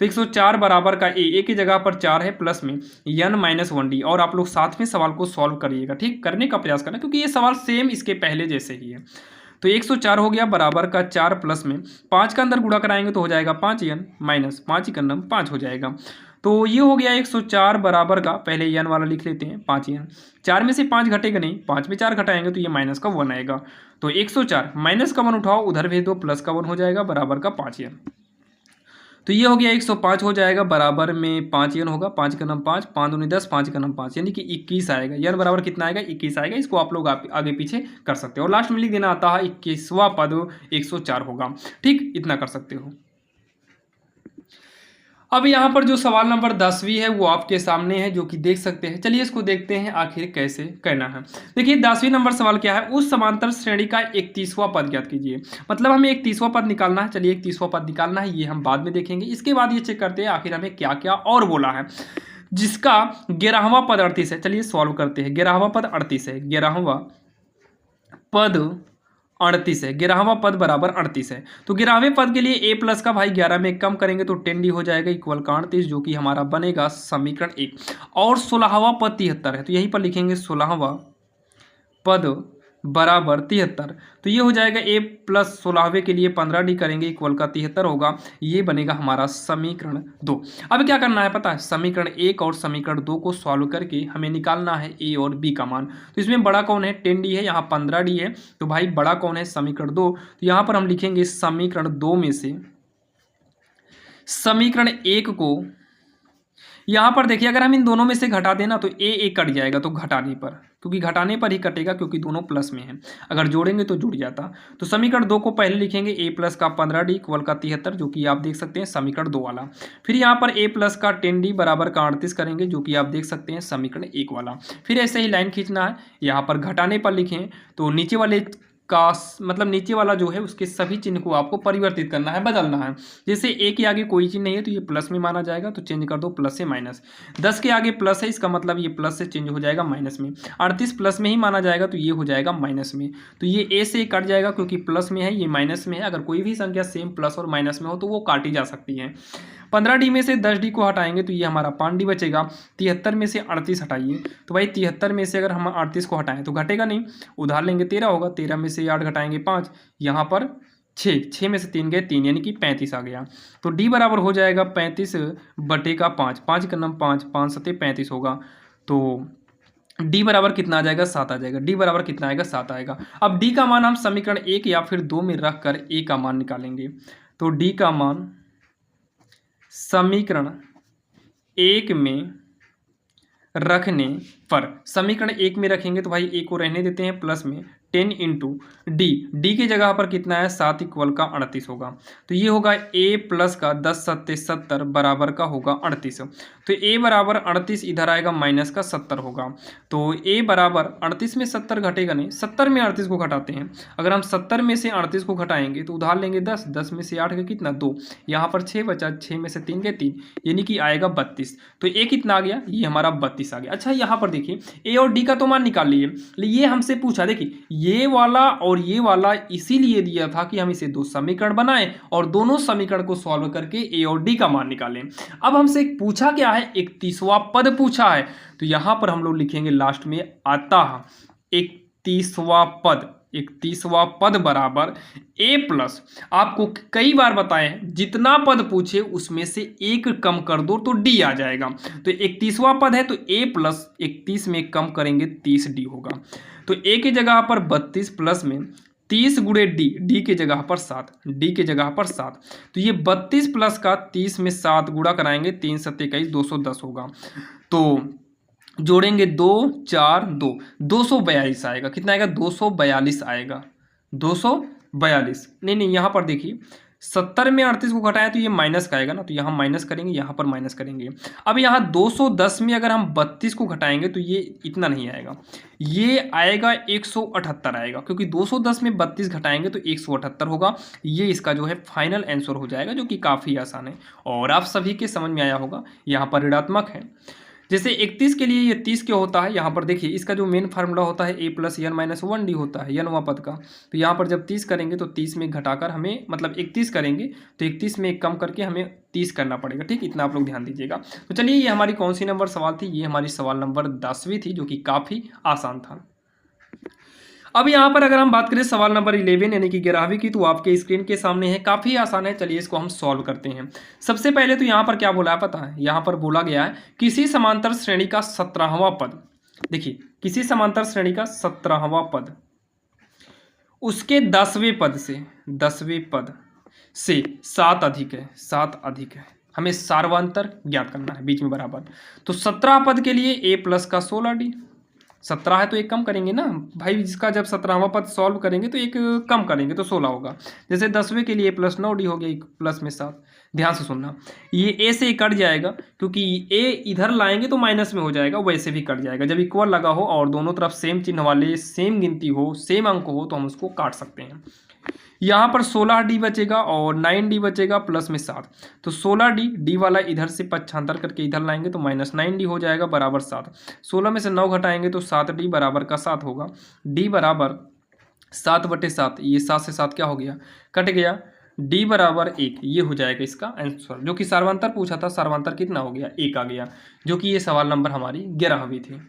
तो 104 बराबर का ए की जगह पर 4 है, प्लस में यन -1 डी, और आप लोग साथ में सवाल को सॉल्व करिएगा, ठीक, करने का प्रयास करना, क्योंकि ये सवाल सेम इसके पहले जैसे ही है। तो 104 हो गया, बराबर का 4 प्लस में 5 का अंदर गुणा कराएंगे तो हो जाएगा 5 यन माइनस 5 का नाम 5 हो जाएगा। तो ये हो गया 104 बराबर का, पहले यन वाला लिख लेते हैं 5 यन, 4 में से 5 घटेगा नहीं, 5 में 4 घटाएंगे तो ये माइनस का 1 आएगा। तो 104 माइनस का 1 उठाओ, उधर भेज दो, प्लस का 1 हो जाएगा, बराबर का 5 यन। तो ये हो गया 105 हो जाएगा, बराबर में 5 यन होगा, 5 का नाम 5, 5 दूनी 10, 5 का नाम 5, यानी कि 21 आएगा। यन बराबर कितना आएगा 21 आएगा। इसको आप लोग आगे पीछे कर सकते हो, और लास्ट में लिख देना आता है 21वां पद 104 होगा। ठीक, इतना कर सकते हो। अब यहाँ पर जो सवाल नंबर 10वीं है वो आपके सामने है, जो कि देख सकते हैं। चलिए इसको देखते हैं आखिर कैसे करना है। देखिए 10वीं नंबर सवाल क्या है, उस समांतर श्रेणी का 31वां पद ज्ञात कीजिए। मतलब हमें 31वां पद निकालना है। चलिए 31वां पद निकालना है, ये हम बाद में देखेंगे। इसके बाद ये चेक करते हैं आखिर हमें क्या क्या और बोला है। जिसका 11वां पद 38 है, चलिए सॉल्व करते हैं। 11वां पद 38 है, 11वां पद 38 है, 11वां पद बराबर 38 है। तो 11वें पद के लिए ए प्लस का भाई 11 में कम करेंगे तो 10d हो जाएगा, इक्वल का 38, जो कि हमारा बनेगा समीकरण 1। और 16वां पद 73 है, तो यहीं पर लिखेंगे 16वां पद बराबर 73, तो ये हो जाएगा ए प्लस 16वें के लिए 15d करेंगे, इक्वल का 73 होगा। ये बनेगा हमारा समीकरण 2। अब क्या करना है पता है, समीकरण 1 और समीकरण 2 को सॉल्व करके हमें निकालना है ए और बी का मान। तो इसमें बड़ा कौन है 10d है, यहाँ 15d है, तो भाई बड़ा कौन है समीकरण 2। तो यहाँ पर हम लिखेंगे समीकरण 2 में से समीकरण 1 को, यहाँ पर देखिए अगर हम इन दोनों में से घटा देना तो ए कट जाएगा, तो घटाने पर, क्योंकि घटाने पर ही कटेगा, क्योंकि दोनों प्लस में हैं। अगर जोड़ेंगे तो जुड़ जाता। तो समीकरण 2 को पहले लिखेंगे ए प्लस का 15d इक्वल का 73, जो कि आप देख सकते हैं समीकरण 2 वाला। फिर यहाँ पर ए प्लस का 10d बराबर का 38 करेंगे, जो कि आप देख सकते हैं समीकरण 1 वाला। फिर ऐसे ही लाइन खींचना है, यहाँ पर घटाने पर लिखें तो नीचे वाले का मतलब नीचे वाला जो है उसके सभी चिन्ह को आपको परिवर्तित करना है, बदलना है। जैसे ए के आगे कोई चिन्ह नहीं है तो ये प्लस में माना जाएगा, तो चेंज कर दो प्लस से माइनस। 10 के आगे प्लस है, इसका मतलब ये प्लस से चेंज हो जाएगा माइनस में। 38 प्लस में ही माना जाएगा, तो ये हो जाएगा माइनस में। तो ये ए से कट जाएगा, क्योंकि प्लस में है, ये माइनस में है। अगर कोई भी संख्या सेम प्लस और माइनस में हो तो वो काटी जा सकती है। 15d में से 10d को हटाएंगे तो ये हमारा 5d बचेगा। 73 में से 38 हटाइए, तो भाई 73 में से अगर हम 38 को हटाएं तो घटेगा नहीं, उधार लेंगे 13 होगा। 13 में से 8 घटाएंगे 5, यहाँ पर 6 में से 3 गए 3, यानी कि 35 आ गया। तो d बराबर हो जाएगा 35 बटे का 5, 5 का नाम 5, 5 सते 35 होगा। तो d बराबर कितना आ जाएगा 7 आ जाएगा। d बराबर कितना आएगा 7 आएगा। अब d का मान हम समीकरण 1 या फिर 2 में रख कर a का मान निकालेंगे। तो d का मान समीकरण 1 में रखने पर, समीकरण एक में रखेंगे तो भाई ए को रहने देते हैं, प्लस में 10 इंटू डी की जगह पर कितना है 7 इक्वल का 38 होगा। तो ये होगा ए प्लस का 10 सत्ते 70 बराबर का होगा 38। तो ए बराबर 38 इधर आएगा माइनस का 70 होगा। तो ए बराबर 38 में 70 घटेगा नहीं, 70 में 38 को घटाते हैं। अगर हम 70 में से 38 को घटाएंगे तो उधार लेंगे 10, 10 में से 8 का कितना 2, यहाँ पर 6 बचा, 6 में से 3 के 3, यानी कि आएगा 32। तो ए कितना आ गया, ये हमारा 32 आ गया। अच्छा यहाँ पर देखिए ए और डी का तो मान निकाल लिए, ये हमसे पूछा, देखिए ये वाला और ये वाला इसीलिए दिया था कि हम इसे दो समीकरण बनाएं और दोनों समीकरण को सॉल्व करके ए और डी का मान निकालें। अब हमसे पूछा क्या है, 31वां पद पूछा है। तो यहां पर हम लोग लिखेंगे लास्ट में अतः 31वां पद बराबर ए प्लस, आपको कई बार बताएं जितना पद पूछे उसमें से एक कम कर दो तो डी आ जाएगा। तो 31वां पद है तो ए प्लस 31 में कम करेंगे 30 डी होगा। तो ए की जगह पर 32 प्लस में 30 गुणे डी की जगह पर 7, डी की जगह पर 7। तो ये 32 प्लस का 30 में 7 गुणा कराएंगे, 3 7 21 210 होगा। तो जोड़ेंगे 2 4 2 242 आएगा। कितना आएगा 242 आएगा, 242। नहीं यहाँ पर देखिए 70 में 38 को घटाया तो ये माइनस का आएगा ना, तो यहाँ माइनस करेंगे, यहाँ पर माइनस करेंगे। अब यहाँ 210 में अगर हम 32 को घटाएंगे तो ये इतना नहीं आएगा, ये आएगा 178 आएगा, क्योंकि 210 में 32 घटाएंगे तो 178 होगा। ये इसका जो है फाइनल आंसर हो जाएगा, जो कि काफ़ी आसान है और आप सभी के समझ में आया होगा। यहाँ पर ऋणात्मक है, जैसे 31 के लिए ये 30 क्यों होता है, यहाँ पर देखिए इसका जो मेन फार्मूला होता है ए प्लस एन माइनस 1 डी होता है एनवां पद का। तो यहाँ पर जब 30 करेंगे तो 30 में घटाकर हमें, मतलब 31 करेंगे तो 31 में कम करके हमें 30 करना पड़ेगा। ठीक, इतना आप लोग ध्यान दीजिएगा। तो चलिए ये हमारी कौन सी नंबर सवाल थी, ये हमारी सवाल नंबर 10वीं थी, जो कि काफ़ी आसान था। अब यहाँ पर अगर हम बात करें सवाल नंबर 11 यानी कि 11वीं की, तो आपके स्क्रीन के सामने है, काफ़ी आसान है। चलिए इसको हम सॉल्व करते हैं। सबसे पहले तो यहाँ पर क्या बोला है पता है, यहाँ पर बोला गया है किसी समांतर श्रेणी का 17वां पद। देखिए किसी समांतर श्रेणी का 17वां पद उसके 10वें पद से 7 अधिक है, 7 अधिक है। हमें सार्वंतर ज्ञात करना है, बीच में बराबर। तो 17 पद के लिए ए प्लस का 16 डी, 17 है तो एक कम करेंगे ना भाई, जिसका जब 17वां पद सॉल्व करेंगे तो एक कम करेंगे तो 16 होगा। जैसे 10वें के लिए प्लस 9 डी हो गया, एक प्लस में 7। ध्यान से सुनना, ये ए से कट जाएगा, क्योंकि ए इधर लाएंगे तो माइनस में हो जाएगा, वैसे भी कट जाएगा। जब इक्वल लगा हो और दोनों तरफ सेम चिन्ह वाले, सेम गिनती हो, सेम अंक हो, तो हम उसको काट सकते हैं। यहाँ पर 16 डी बचेगा और 9 डी बचेगा प्लस में 7। तो 16 डी वाला इधर से पक्षांतर करके इधर लाएंगे तो माइनस 9 डी हो जाएगा बराबर 7। 16 में से 9 घटाएंगे तो 7 डी बराबर का 7 होगा। डी बराबर 7/7, ये 7 से 7 क्या हो गया, कट गया। डी बराबर 1, ये हो जाएगा इसका आंसर। जो कि सार्वंतर पूछा था, सार्वंतर कितना हो गया, 1 आ गया, जो कि ये सवाल नंबर हमारी 11वीं थी।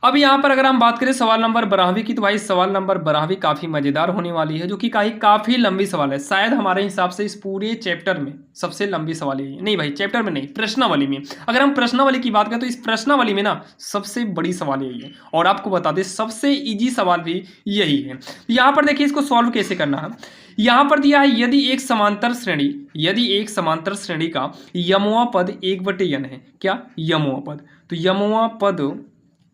अब यहाँ पर अगर हम बात करें सवाल नंबर 12वीं की, तो भाई सवाल नंबर 12वीं काफ़ी मज़ेदार होने वाली है, जो कि काफ़ी लंबी सवाल है। शायद हमारे हिसाब से इस पूरे चैप्टर में सबसे लंबी सवाल यही है। नहीं भाई, चैप्टर में नहीं, प्रश्नावली में। अगर हम प्रश्नावली की बात करें तो इस प्रश्नावली में ना सबसे बड़ी सवाल यही है, और आपको बता दें सबसे ईजी सवाल भी यही है। यहाँ पर देखिए इसको सॉल्व कैसे करना है। यहाँ पर दिया है यदि एक समांतर श्रेणी का यमुआ पद 1/n है। क्या, यमुआ पद। तो यमुआ पद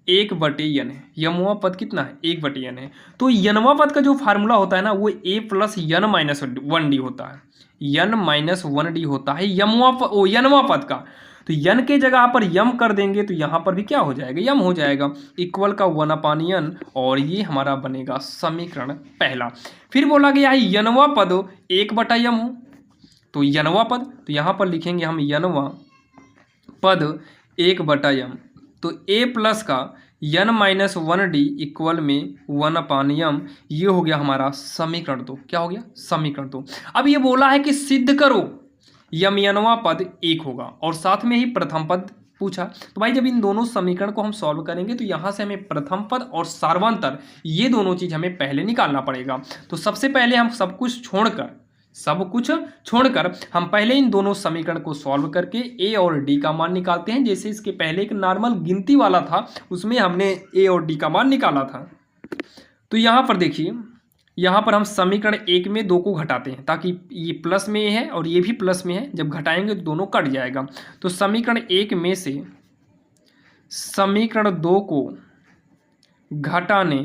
1/n है। यमुआ पद कितना है, 1/n है। तो यनवा पद का जो फार्मूला होता है ना, वो a plus n minus 1d होता है, n माइनस 1d होता है यनवा पद का। तो n के जगह पर यम कर देंगे तो यहाँ पर भी क्या हो जाएगा, यम हो जाएगा, इक्वल का 1/n, और ये हमारा बनेगा समीकरण पहला। फिर बोला गया है यनवा पद 1/m हो, तो यनवा पद, तो यहाँ पर लिखेंगे हम यनवा पद 1/m। तो a प्लस का n माइनस 1d इक्वल में 1/m, ये हो गया हमारा समीकरण 2। क्या हो गया, समीकरण 2। अब ये बोला है कि सिद्ध करो यमयनवा पद 1 होगा, और साथ में ही प्रथम पद पूछा। तो भाई जब इन दोनों समीकरण को हम सॉल्व करेंगे तो यहाँ से हमें प्रथम पद और सार्वंतर, ये दोनों चीज़ हमें पहले निकालना पड़ेगा। तो सबसे पहले हम सब कुछ छोड़कर हम पहले इन दोनों समीकरण को सॉल्व करके ए और डी का मान निकालते हैं। जैसे इसके पहले एक नॉर्मल गिनती वाला था, उसमें हमने ए और डी का मान निकाला था। तो यहाँ पर देखिए, यहाँ पर हम समीकरण 1 में 2 को घटाते हैं, ताकि ये प्लस में है और ये भी प्लस में है, जब घटाएंगे तो दोनों कट जाएगा। तो समीकरण 1 में से समीकरण 2 को घटाने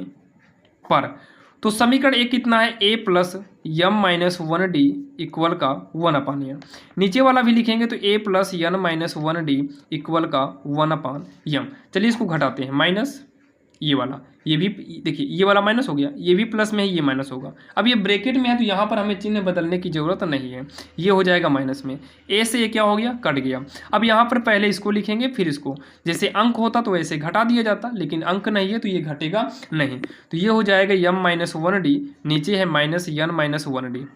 पर, तो समीकरण एक कितना है, a plus m minus 1d equal का 1/n। नीचे वाला भी लिखेंगे तो a plus n minus 1d equal का 1/m। चलिए इसको घटाते हैं, माइनस ये वाला, ये भी देखिए ये वाला माइनस हो गया, ये भी प्लस में है, ये माइनस होगा। अब ये ब्रैकेट में है तो यहाँ पर हमें चिन्ह बदलने की ज़रूरत नहीं है, ये हो जाएगा माइनस में, ए से ये क्या हो गया, कट गया। अब यहाँ पर पहले इसको लिखेंगे फिर इसको, जैसे अंक होता तो ऐसे घटा दिया जाता, लेकिन अंक नहीं है तो ये घटेगा नहीं, तो ये हो जाएगा यम माइनस 1d, नीचे है minus n minus 1d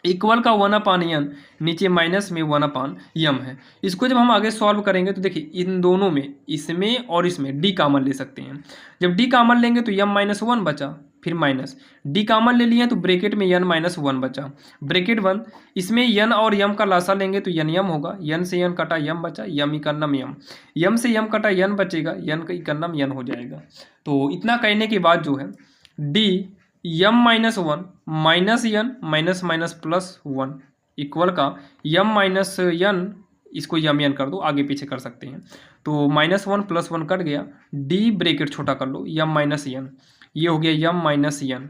equal का 1/n, नीचे माइनस में 1/m है। इसको जब हम आगे सॉल्व करेंगे तो देखिए इन दोनों में, इसमें और इसमें d कॉमन ले सकते हैं। जब d कॉमन लेंगे तो m माइनस 1 बचा, फिर माइनस d कॉमन ले लिए तो ब्रैकेट में n माइनस 1 बचा, ब्रैकेट बंद। इसमें n और m का लासा लेंगे तो n m होगा, n से n कटा m बचा, m इकन्नम m, m से m कटा n बचेगा, n का इकन्नम n हो जाएगा। तो इतना कहने के बाद जो है d m minus 1 minus n minus minus plus 1 equal का यम माइनस यन, इसको यम यन कर दो, आगे पीछे कर सकते हैं, तो माइनस 1 प्लस 1 कट गया, डी ब्रैकेट छोटा कर लो, यम माइनस यन, ये हो गया यम माइनस यन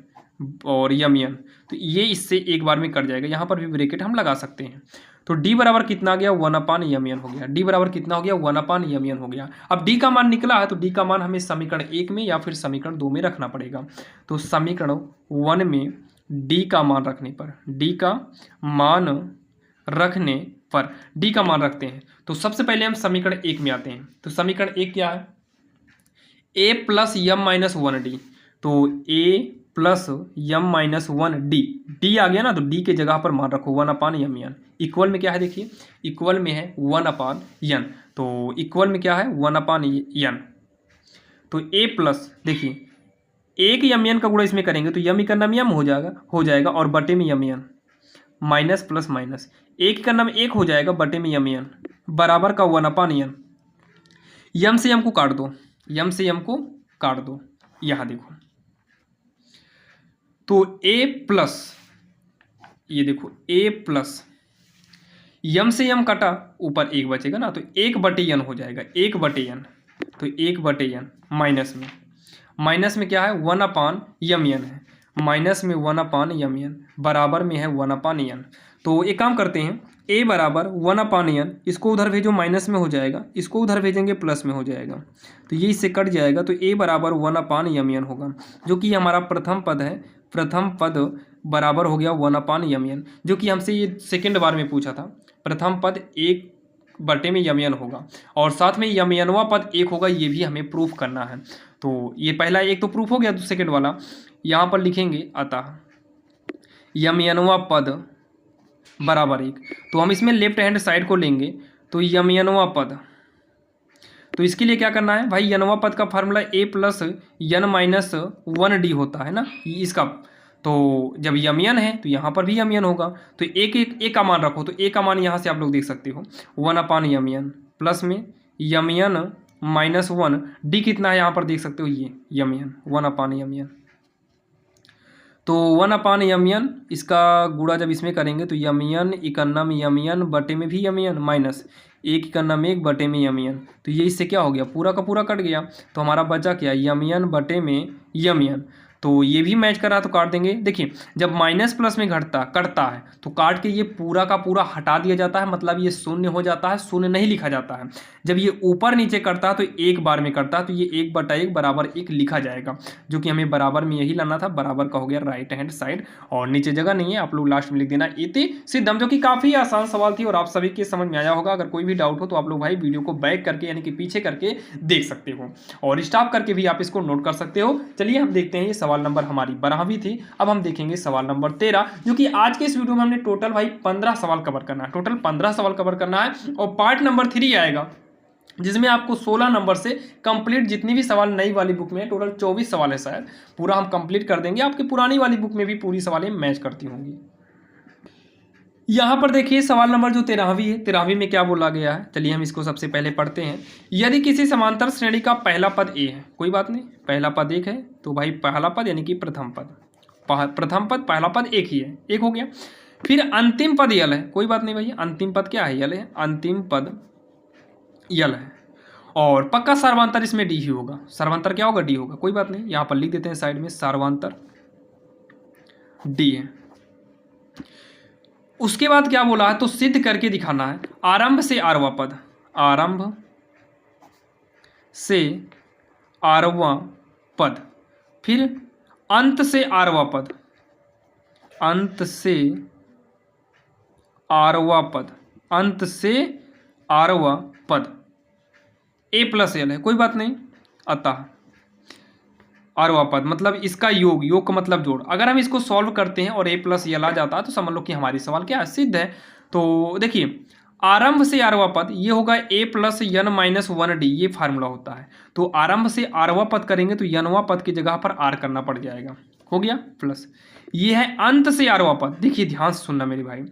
और यम यन, तो ये इससे एक बार में कट जाएगा, यहाँ पर भी ब्रैकेट हम लगा सकते हैं। तो d बराबर कितना आ गया, 1/m हो गया, d बराबर कितना हो गया, 1/m हो गया। अब d का मान निकला है तो d का मान हमें समीकरण 1 में या फिर समीकरण 2 में रखना पड़ेगा। तो समीकरण 1 में d का मान रखने पर, d का मान रखने पर d का मान रखते हैं, तो सबसे पहले हम समीकरण 1 में आते हैं। तो समीकरण 1 क्या है, a plus m minus 1d, तो a plus m minus 1d, d आ गया ना, तो d के जगह पर मान रखो 1/m, इक्वल में क्या है देखिए, इक्वल में है 1/n, तो इक्वल में क्या है 1/n। तो a प्लस देखिए एक mn का गुणा इसमें करेंगे तो यम इकन्नम यम हो जाएगा और बटे में mn, माइनस प्लस माइनस, एक इकन्नम एक हो जाएगा, बटे में mn बराबर का 1/n। यम से यम को काट दो, यम से यम को काट दो, यहाँ देखो, तो a प्लस, ये देखो a प्लस यम से यम कटा, ऊपर एक बचेगा ना, तो 1/n हो जाएगा, 1/n, तो 1/n माइनस में क्या है 1/mn है, माइनस में 1/mn बराबर में है 1/n। तो एक काम करते हैं, a बराबर 1/n, इसको उधर भेजो माइनस में हो जाएगा, इसको उधर भेजेंगे प्लस में हो जाएगा, तो ये इससे कट जाएगा, तो a बराबर 1/mn होगा, जो कि हमारा प्रथम पद है, प्रथम पद बराबर हो गया 1/mn, जो कि हमसे ये सेकंड बार में पूछा था। प्रथम पद 1/mn होगा और साथ में यमयनवा पद 1 होगा, ये भी हमें प्रूफ करना है। तो ये पहला एक तो प्रूफ हो गया, तो सेकंड वाला यहाँ पर लिखेंगे, अतः यमयनवा पद बराबर 1, तो हम इसमें लेफ्ट हैंड साइड को लेंगे, तो यमयनवा पद, तो इसके लिए क्या करना है भाई, यनवा पद का formula a plus n minus 1d होता है ना, इसका, तो जब यमयन है तो यहाँ पर भी यमयन होगा, तो एक का मान रखो, तो a का मान यहाँ से आप लोग देख सकते हो 1/mn प्लस में यमयन माइनस 1, d कितना है यहाँ पर देख सकते हो, ये यमयन 1/mn, तो 1/mn इसका गुणा जब इसमें करेंगे तो यमयन इकन्नम यमयन बटे में भी यमयन माइनस 1 इकन्नम 1 बटे में यमयन, तो ये इससे क्या हो गया, पूरा का पूरा कट गया, तो हमारा बचा क्या, यमयन बटे में यमयन, तो ये भी मैच कर रहा तो काट देंगे। देखिए जब माइनस प्लस में कटता है तो काट के ये पूरा का पूरा हटा दिया जाता है, मतलब ये शून्य हो जाता है, शून्य नहीं लिखा जाता है। जब ये ऊपर नीचे करता है तो एक बार में करता है, तो ये 1/1 बराबर 1 लिखा जाएगा, जो कि हमें बराबर में यही लाना था, बराबर का हो गया राइट हैंड साइड, और नीचे जगह नहीं है, आप लोग लास्ट में लिख देना इति सिद्धम, जो कि काफ़ी आसान सवाल थी और आप सभी के समझ में आया होगा। अगर कोई भी डाउट हो तो आप लोग भाई वीडियो को बैक करके यानी कि पीछे करके देख सकते हो और स्टॉप करके भी आप इसको नोट कर सकते हो। चलिए हम देखते हैं, ये सवाल नंबर हमारी 12वीं थी, अब हम देखेंगे सवाल नंबर 13, जो कि आज के इस वीडियो में हमने टोटल भाई 15 सवाल कवर करना है, टोटल 15 सवाल कवर करना है, और पार्ट नंबर 3 आएगा जिसमें आपको 16 नंबर से कंप्लीट जितनी भी सवाल नई वाली बुक में है, टोटल 24 सवाल है शायद, पूरा हम कंप्लीट कर देंगे। आपकी पुरानी वाली बुक में भी पूरी सवालें मैच करती होंगी। यहाँ पर देखिए सवाल नंबर जो 13वीं है, 13वीं में क्या बोला गया है, चलिए हम इसको सबसे पहले पढ़ते हैं। यदि किसी समांतर श्रेणी का पहला पद a है, कोई बात नहीं, पहला पद 1 है, तो भाई पहला पद यानी कि प्रथम पद, पहला पद 1 ही है, 1 हो गया। फिर अंतिम पद यल है, कोई बात नहीं भैया, अंतिम पद क्या है, यल है, अंतिम पद यल है, और पक्का सार्वंतर इसमें डी ही होगा। सार्वंतर क्या होगा? डी होगा। कोई बात नहीं, यहाँ पर लिख देते हैं साइड में, सार्वंतर डी है। उसके बाद क्या बोला है? तो सिद्ध करके दिखाना है। आरंभ से आरवा पद, आरंभ से आरवा पद, फिर अंत से आरवा पद, अंत से आरवा पद, अंत से आरवा पद, ए प्लस एल है, कोई बात नहीं। अतः आरवा पद मतलब इसका योग, योग का मतलब जोड़। अगर हम इसको सॉल्व करते हैं और ए प्लस एल आ जाता है तो समझ लो कि हमारी सवाल क्या है? सिद्ध है। तो देखिए, आरंभ से आरवा पद ये होगा a plus n minus one d, ये फार्मूला होता है। तो आरंभ से आरवा पद करेंगे तो यनवा पद की जगह पर आर करना पड़ जाएगा, हो गया प्लस। ये है अंत से आरवा पद। देखिए ध्यान से सुनना मेरे भाई,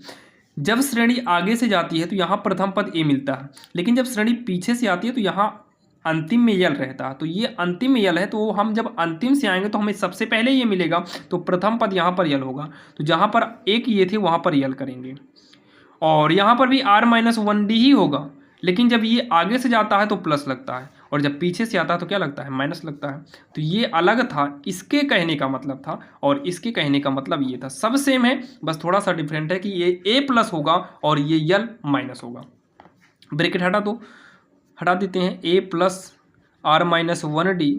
जब श्रेणी आगे से जाती है तो यहाँ प्रथम पद ए मिलता है, लेकिन जब श्रेणी पीछे से आती है तो यहाँ अंतिम में यल रहता है। तो ये अंतिम में यल है, तो हम जब अंतिम से आएंगे तो हमें सबसे पहले ये मिलेगा, तो प्रथम पद यहाँ पर यल होगा। तो जहाँ पर एक ये थे वहाँ पर यल करेंगे, और यहाँ पर भी आर माइनस वन डी ही होगा, लेकिन जब ये आगे से जाता है तो प्लस लगता है, और जब पीछे से आता है तो क्या लगता है? माइनस लगता है। तो ये अलग था, इसके कहने का मतलब था, और इसके कहने का मतलब ये था। सब सेम है, बस थोड़ा सा डिफरेंट है कि ये ए प्लस होगा और ये यल माइनस होगा। ब्रैकेट हटा दो, हटा देते हैं। A plus r minus one d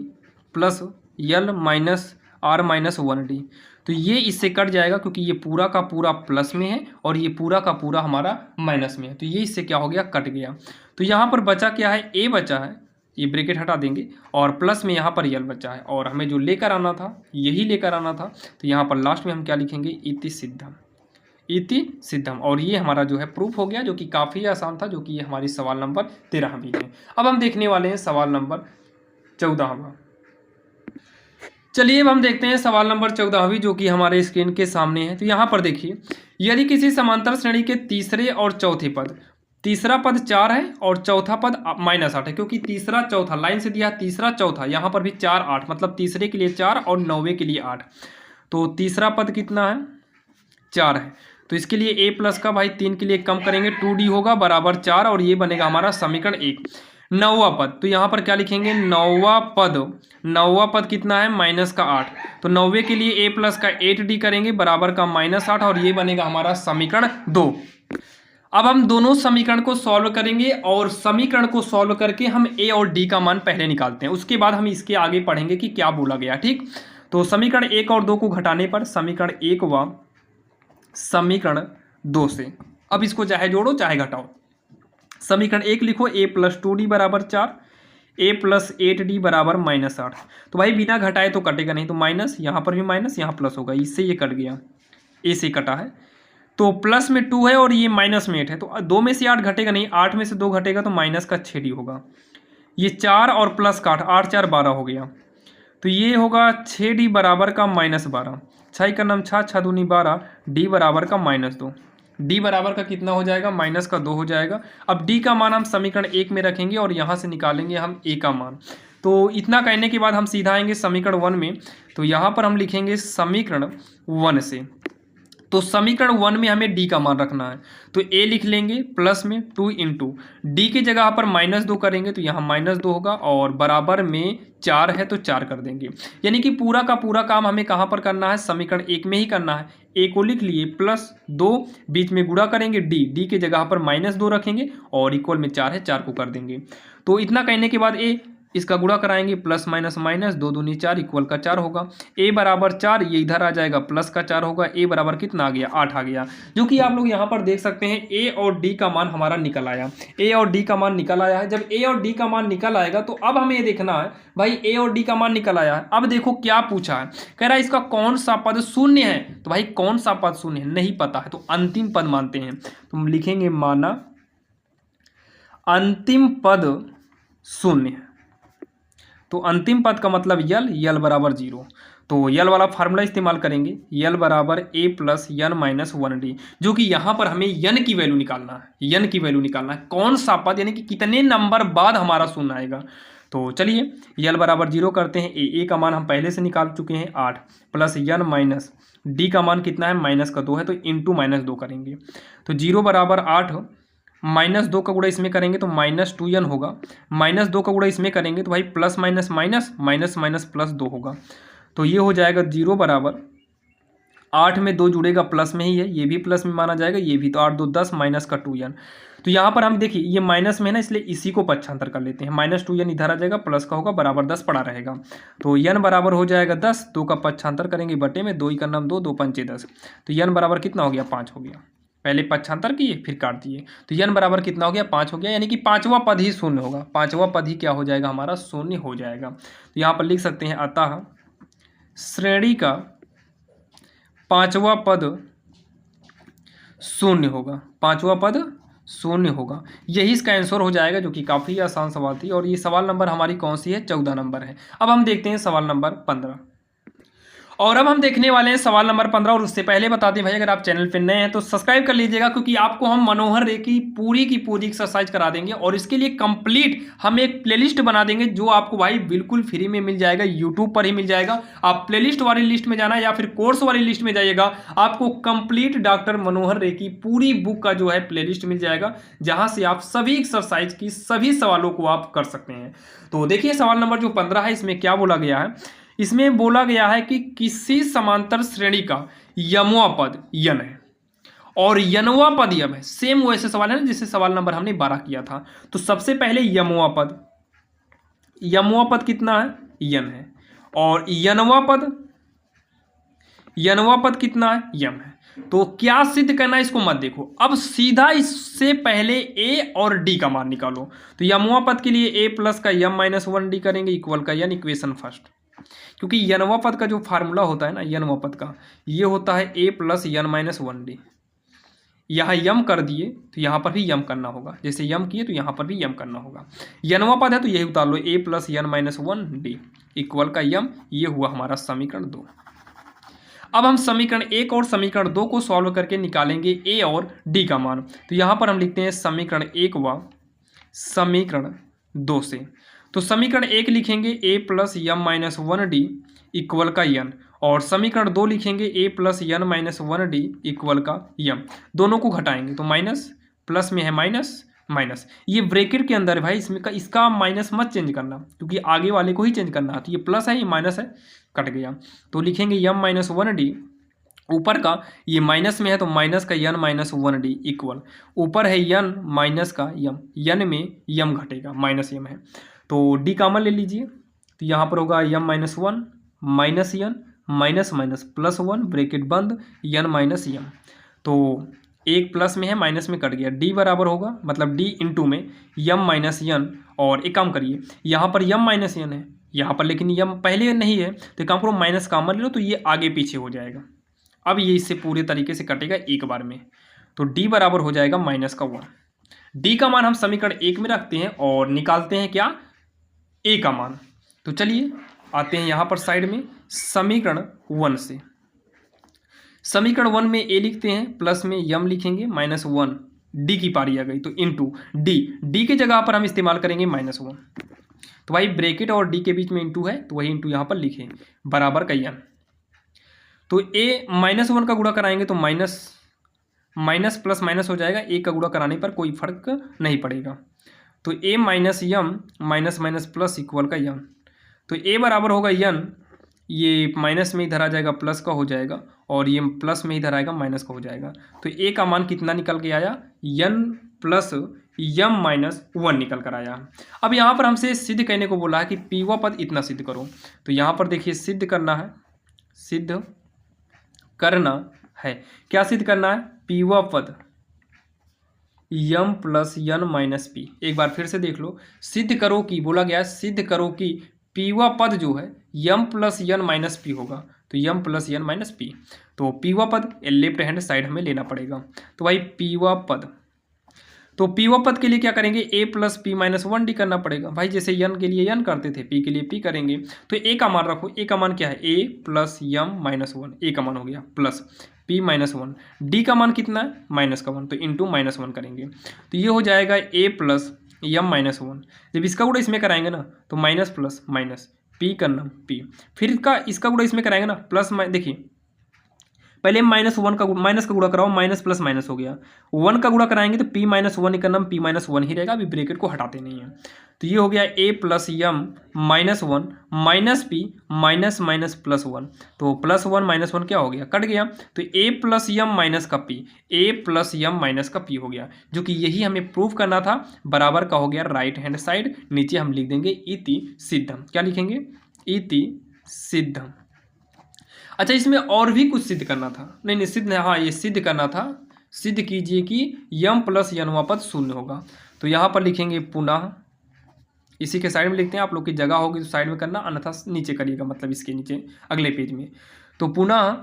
plus l minus r minus one d, तो ये इससे कट जाएगा क्योंकि ये पूरा का पूरा प्लस में है और ये पूरा का पूरा हमारा माइनस में है, तो ये इससे क्या हो गया? कट गया। तो यहाँ पर बचा क्या है? ए बचा है, ये ब्रैकेट हटा देंगे, और प्लस में यहाँ पर यल बचा है, और हमें जो लेकर आना था यही लेकर आना था। तो यहाँ पर लास्ट में हम क्या लिखेंगे? इति सिद्धम, इति सिद्धम। और ये हमारा जो है प्रूफ हो गया, जो कि काफ़ी आसान था, जो कि ये हमारी सवाल नंबर 13 भी है। अब हम देखने वाले हैं सवाल नंबर 14वां। चलिए अब हम देखते हैं सवाल नंबर 14वीं, जो कि हमारे स्क्रीन के सामने है। तो यहाँ पर देखिए, यदि किसी समांतर श्रेणी के तीसरे और चौथे पद, तीसरा पद 4 है और चौथा पद -8 है, क्योंकि तीसरा चौथा लाइन से दिया, तीसरा चौथा, यहाँ पर भी 4 8, मतलब तीसरे के लिए 4 और 9वें के लिए 8। तो तीसरा पद कितना है? 4 है। तो इसके लिए ए प्लस का भाई 3 के लिए कम करेंगे, 2d होगा बराबर 4, और ये बनेगा हमारा समीकरण 1। नौवा पद, तो यहाँ पर क्या लिखेंगे? नौवा पद, नौवा पद कितना है? माइनस का 8। तो 9वें के लिए ए प्लस का 8d करेंगे बराबर का -8, और ये बनेगा हमारा समीकरण 2। अब हम दोनों समीकरण को सॉल्व करेंगे, और समीकरण को सॉल्व करके हम ए और डी का मान पहले निकालते हैं, उसके बाद हम इसके आगे पढ़ेंगे कि क्या बोला गया। ठीक, तो समीकरण 1 और 2 को घटाने पर समीकरण 1 व समीकरण 2 से, अब इसको चाहे जोड़ो चाहे घटाओ। समीकरण 1 लिखो, ए प्लस 2d बराबर 4, ए प्लस 8d बराबर -8। तो भाई बिना घटाए तो कटेगा नहीं, तो माइनस, यहाँ पर भी माइनस, यहाँ प्लस होगा, इससे ये कट गया, ए से कटा है। तो प्लस में 2 है और ये माइनस में 8 है, तो 2 में से 8 घटेगा नहीं, 8 में से 2 घटेगा तो माइनस का 6d होगा। ये 4 और प्लस का 8, 8 4 12 हो गया, तो ये होगा 6d बराबर का -12। 6 का नाम 6, 6 दूनी 12, d बराबर का -2। d बराबर का कितना हो जाएगा? -2 हो जाएगा। अब d का मान हम समीकरण 1 में रखेंगे और यहाँ से निकालेंगे हम a का मान। तो इतना कहने के बाद हम सीधा आएंगे समीकरण 1 में। तो यहाँ पर हम लिखेंगे समीकरण 1 से, तो समीकरण 1 में हमें d का मान रखना है, तो a लिख लेंगे प्लस में 2 इंटू डी की जगह पर -2 करेंगे तो यहाँ -2 होगा, और बराबर में 4 है तो 4 कर देंगे। यानी कि पूरा का पूरा काम हमें कहाँ पर करना है? समीकरण 1 में ही करना है। a को लिख लिए +2, बीच में गुणा करेंगे डी की जगह पर -2 रखेंगे, और इक्वल में 4 है, 4 को कर देंगे। तो इतना कहने के बाद a, इसका गुणा कराएंगे, प्लस माइनस माइनस, 2 दूनी 4 इक्वल का 4 होगा। a बराबर 4, ये इधर आ जाएगा, प्लस का 4 होगा। a बराबर कितना आ गया? 8 आ गया, जो कि आप लोग यहाँ पर देख सकते हैं a और d का मान हमारा निकल आया। a और d का मान निकल आया है। जब a और d का मान निकल आएगा तो अब हमें ये देखना है भाई, a और d का मान निकल आया है। अब देखो क्या पूछा है, कह रहा है इसका कौन सा पद शून्य है। तो भाई कौन सा पद शून्य है नहीं पता है, तो अंतिम पद मानते हैं। तो हम लिखेंगे माना अंतिम पद शून्य है। तो अंतिम पद का मतलब यल बराबर 0। तो यल वाला फार्मूला इस्तेमाल करेंगे, यल बराबर a plus n minus 1d, जो कि यहाँ पर हमें यन की वैल्यू निकालना है। यन की वैल्यू निकालना है, कौन सा पद, यानी कि कितने नंबर बाद हमारा शून्य आएगा। तो चलिए यल बराबर 0 करते हैं। a का मान हम पहले से निकाल चुके हैं 8, प्लस यन माइनस d का मान कितना है? -2 है, तो इंटू -2 करेंगे। तो 0 बराबर 8 -2 का गुणा इसमें करेंगे तो -2n होगा, -2 का गुणा इसमें करेंगे तो भाई plus minus minus minus minus +2 होगा। तो ये हो जाएगा 0 बराबर 8 में 2 जुड़ेगा प्लस में ही है, ये भी प्लस में माना जाएगा, ये भी। तो 8 2 10 माइनस का 2n। तो यहाँ पर हम देखिए ये माइनस में है ना, इसलिए इसी को पक्षांतर कर लेते हैं। -2n इधर आ जाएगा, प्लस का होगा, बराबर 10 पड़ा रहेगा। तो n बराबर हो जाएगा 10, 2 का पक्षांतर करेंगे बटे में, 2 का नाम 2, 2 पंचे 10। तो n बराबर कितना हो गया? 5 हो गया। पहले पक्षांतर किए फिर काट दिए, तो n बराबर कितना हो गया? 5 हो गया, यानी कि पांचवा पद ही शून्य होगा। पांचवा पद ही क्या हो जाएगा? हमारा शून्य हो जाएगा। तो यहाँ पर लिख सकते हैं अतः श्रेणी का पांचवा पद शून्य होगा। पांचवा पद शून्य होगा, यही इसका आंसर हो जाएगा, जो कि काफ़ी आसान सवाल थी। और ये सवाल नंबर हमारी कौन सी है? 14 नंबर है। अब हम देखते हैं सवाल नंबर 15। और अब हम देखने वाले हैं सवाल नंबर 15। और उससे पहले बता दें भाई, अगर आप चैनल पर नए हैं तो सब्सक्राइब कर लीजिएगा, क्योंकि आपको हम मनोहर रे की पूरी एक्सरसाइज करा देंगे। और इसके लिए कंप्लीट हम एक प्लेलिस्ट बना देंगे, जो आपको भाई बिल्कुल फ्री में मिल जाएगा, यूट्यूब पर ही मिल जाएगा। आप प्लेलिस्ट वाली लिस्ट में जाना या फिर कोर्स वाली लिस्ट में जाइएगा, आपको कंप्लीट डॉक्टर मनोहर रे की पूरी बुक का जो है प्लेलिस्ट मिल जाएगा, जहां से आप सभी एक्सरसाइज की सभी सवालों को आप कर सकते हैं। तो देखिए सवाल नंबर जो 15 है, इसमें क्या बोला गया है? इसमें बोला गया है कि किसी समांतर श्रेणी का यमवा पद यन है और यनवा पद यम है। सेम वैसे सवाल है ना जिससे सवाल नंबर हमने 12 किया था। तो सबसे पहले यमवा पद कितना है? यन है। और यनवा पद कितना है? यम है। तो क्या सिद्ध करना है इसको मत देखो, अब सीधा इससे पहले ए और डी का मान निकालो। तो यमवा पद के लिए ए प्लस का यम माइनस 1d करेंगे, इक्वल का यन, इक्वेशन फर्स्ट। क्योंकि यनवा पद का जो फार्मूला होता है ना, यनवा पद का, ये होता है ए प्लस यन माइनस 1d। यहाँ यम कर दिए तो यहाँ पर भी यम करना होगा, जैसे यम किए तो यहाँ पर भी यम करना होगा। यनवा पद है तो यही उतार लो, a plus n minus 1d equal का यम। ये हुआ हमारा समीकरण 2। अब हम समीकरण 1 और समीकरण 2 को सॉल्व करके निकालेंगे ए और डी का मान। तो यहाँ पर हम लिखते हैं समीकरण 1 व समीकरण 2 से। तो समीकरण 1 लिखेंगे a plus m minus 1d equal का यन, और समीकरण 2 लिखेंगे a plus n minus 1d equal का यम। दोनों को घटाएंगे तो माइनस, प्लस में है माइनस माइनस, ये ब्रैकेट के अंदर है भाई, इसमें का इसका माइनस मत चेंज करना, क्योंकि आगे वाले को ही चेंज करना है। तो ये प्लस है, ये माइनस है, कट गया। तो लिखेंगे यम माइनस 1d, ऊपर का ये माइनस में है तो माइनस का यन माइनस 1d इक्वल, ऊपर है यन माइनस का यम, यन में यम घटेगा, माइनस यम है तो डी कॉमन ले लीजिए। तो यहाँ पर होगा m minus 1 minus n minus minus plus 1 bracket बंद, यन माइनस यम। तो एक प्लस में है माइनस में कट गया, डी बराबर होगा, मतलब डी इंटू में यम माइनस यन। और एक काम करिए, यहाँ पर यम माइनस यन है यहाँ पर, लेकिन यम पहले नहीं है तो एक काम करो माइनस कॉमन ले लो, तो ये आगे पीछे हो जाएगा। अब ये इससे पूरे तरीके से कटेगा एक बार में, तो डी बराबर हो जाएगा माइनस का 1। डी का मान हम समीकरण 1 में रखते हैं और निकालते हैं क्या? ए का मान। तो चलिए आते हैं यहाँ पर साइड में समीकरण 1 से। समीकरण 1 में ए लिखते हैं, प्लस में यम लिखेंगे, माइनस 1 डी की पारी आ गई तो इंटू डी के जगह पर हम इस्तेमाल करेंगे माइनस 1। तो भाई ब्रैकेट और डी के बीच में इंटू है तो वही इंटू यहाँ पर लिखें, बराबर का यन। तो ए माइनस 1 का गुणा कराएंगे तो माइनस माइनस प्लस माइनस हो जाएगा, ए का गुणा कराने पर कोई फर्क नहीं पड़ेगा। तो ए माइनस यम माइनस माइनस प्लस इक्वल का यन। तो ए बराबर होगा यन, ये माइनस में इधर आ जाएगा प्लस का हो जाएगा, और ये प्लस में इधर आएगा माइनस का हो जाएगा। तो ए का मान कितना निकल के आया? यन प्लस यम माइनस 1 निकल कर आया। अब यहाँ पर हमसे सिद्ध करने को बोला है कि पीवा पद इतना सिद्ध करो। तो यहाँ पर देखिए सिद्ध करना है, सिद्ध करना है, क्या सिद्ध करना है? पीवा पद यम प्लस यन माइनस पी। एक बार फिर से देख लो, सिद्ध करो कि बोला गया है, सिद्ध करो कि पीवा पद जो है यम प्लस यन माइनस पी होगा। तो यम प्लस यन माइनस पी, तो पीवा पद लेफ्ट हैंड साइड हमें लेना पड़ेगा। तो भाई पीवा पद, तो पीवा पद के लिए क्या करेंगे? ए प्लस पी माइनस 1d करना पड़ेगा भाई, जैसे यन के लिए यन करते थे, पी के लिए पी करेंगे। तो ए का मान रखो, ए का मान क्या है? ए प्लस यम माइनस 1, ए का मान हो गया प्लस पी माइनस 1, डी का मान कितना है? माइनस का 1, तो इंटू माइनस 1 करेंगे। तो ये हो जाएगा ए प्लस यम माइनस 1। जब इसका गुणा इसमें कराएंगे ना तो माइनस प्लस माइनस, पी करना पी, फिर इसका गुणा इसमें कराएंगे ना प्लस, देखिए पहले माइनस का गुणा कराओ, माइनस प्लस माइनस हो गया, 1 का गुणा कराएंगे तो p माइनस वन का नाम p माइनस वन ही रहेगा, अभी ब्रेकेट को हटाते नहीं है। तो ये हो गया a plus m minus one minus p minus minus plus one, तो प्लस वन माइनस वन क्या हो गया, कट गया, तो a प्लस यम माइनस का p, a plus m minus का p हो गया, जो कि यही हमें प्रूव करना था। बराबर का हो गया राइट हैंड साइड, नीचे हम लिख देंगे इति सिद्धम। क्या लिखेंगे, इति सिद्धम। अच्छा, इसमें और भी कुछ सिद्ध करना था, नहीं सिद्ध, हाँ ये सिद्ध करना था। सिद्ध कीजिए कि यम प्लस यनवा पद शून्य होगा, तो यहाँ पर लिखेंगे पुनः, इसी के साइड में लिखते हैं, आप लोग की जगह होगी तो साइड में करना, अन्यथा नीचे करिएगा, मतलब इसके नीचे अगले पेज में। तो पुनः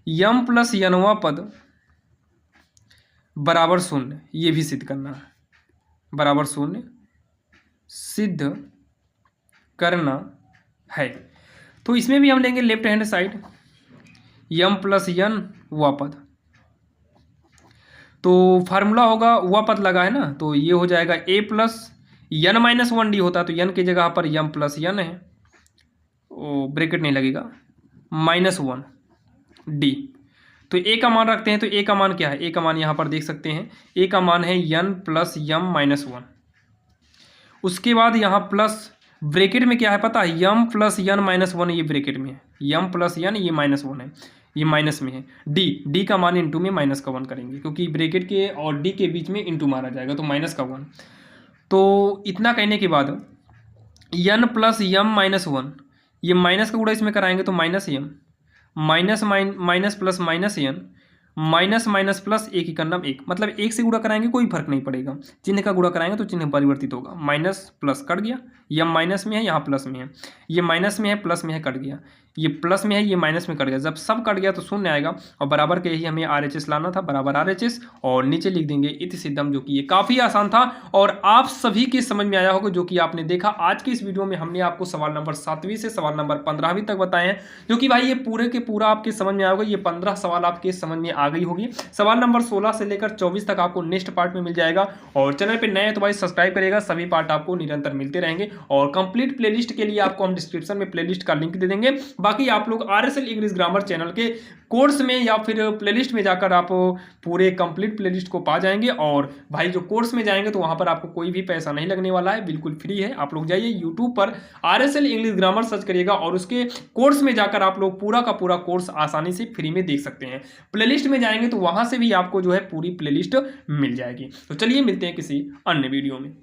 यम प्लस यनवा पद बराबर शून्य, ये भी सिद्ध करना है, बराबर शून्य सिद्ध करना है। तो इसमें भी हम लेंगे लेफ्ट हैंड साइड, यम प्लस यन व पद, तो फार्मूला होगा व पद लगा है ना, तो ये हो जाएगा a plus n minus one D होता, तो यन की जगह पर यम प्लस यन है, ब्रैकेट नहीं लगेगा, माइनस वन डी। तो a का मान रखते हैं, तो a का मान क्या है, a का मान यहाँ पर देख सकते हैं, a का मान है यन प्लस यम माइनस वन। उसके बाद यहाँ प्लस ब्रैकेट में क्या है पता है, यम प्लस यन माइनस वन, ये ब्रैकेट में है, यम प्लस यन, ये माइनस वन है, ये माइनस में है, डी का मान इंटू में माइनस का वन करेंगे, क्योंकि ब्रैकेट के और डी के बीच में इंटू मारा जाएगा, तो माइनस का वन। तो इतना कहने के बाद यन प्लस यम माइनस वन, ये माइनस का गुणा इसमें कराएंगे तो माइनस यम, minus minus plus minus n, minus minus plus एक ही करना एक, मतलब एक से गुणा कराएंगे कोई फर्क नहीं पड़ेगा, चिन्ह का गुणा कराएंगे तो चिन्ह परिवर्तित होगा, माइनस प्लस कट गया, यम माइनस में है यहाँ प्लस में है, ये माइनस में है प्लस में है कट गया, ये प्लस में है ये माइनस में कट गया, जब सब कट गया तो शून्य आएगा, और बराबर के यही हमें RHS लाना था, बराबर RHS, और नीचे लिख देंगे इति सिद्धम, जो कि ये काफ़ी आसान था और आप सभी के समझ में आया होगा, जो कि आपने देखा आज की इस वीडियो में हमने आपको सवाल नंबर 7वीं से सवाल नंबर 15वीं तक बताए हैं, जो कि भाई ये पूरे के पूरा आपके समझ में आया होगा, ये 15 सवाल आपके समझ में आ गई होगी। सवाल नंबर 16 से लेकर 24 तक आपको नेक्स्ट पार्ट में मिल जाएगा, और चैनल पर नए तो भाई सब्सक्राइब करिएगा, सभी पार्ट आपको निरंतर मिलते रहेंगे, और कंप्लीट प्लेलिस्ट के लिए आपको हम डिस्क्रिप्शन में प्लेलिस्ट का लिंक दे देंगे। बाकी आप लोग RSL इंग्लिश ग्रामर चैनल के कोर्स में या फिर प्लेलिस्ट में जाकर आप पूरे कंप्लीट प्लेलिस्ट को पा जाएंगे, और भाई जो कोर्स में जाएंगे तो वहां पर आपको कोई भी पैसा नहीं लगने वाला है, बिल्कुल फ्री है। आप लोग जाइए यूट्यूब पर RSL इंग्लिश ग्रामर सर्च करिएगा, और उसके कोर्स में जाकर आप लोग पूरा का पूरा कोर्स आसानी से फ्री में देख सकते हैं। प्लेलिस्ट में जाएंगे तो वहां से भी आपको जो है पूरी प्लेलिस्ट मिल जाएगी। तो चलिए मिलते हैं किसी अन्य वीडियो में।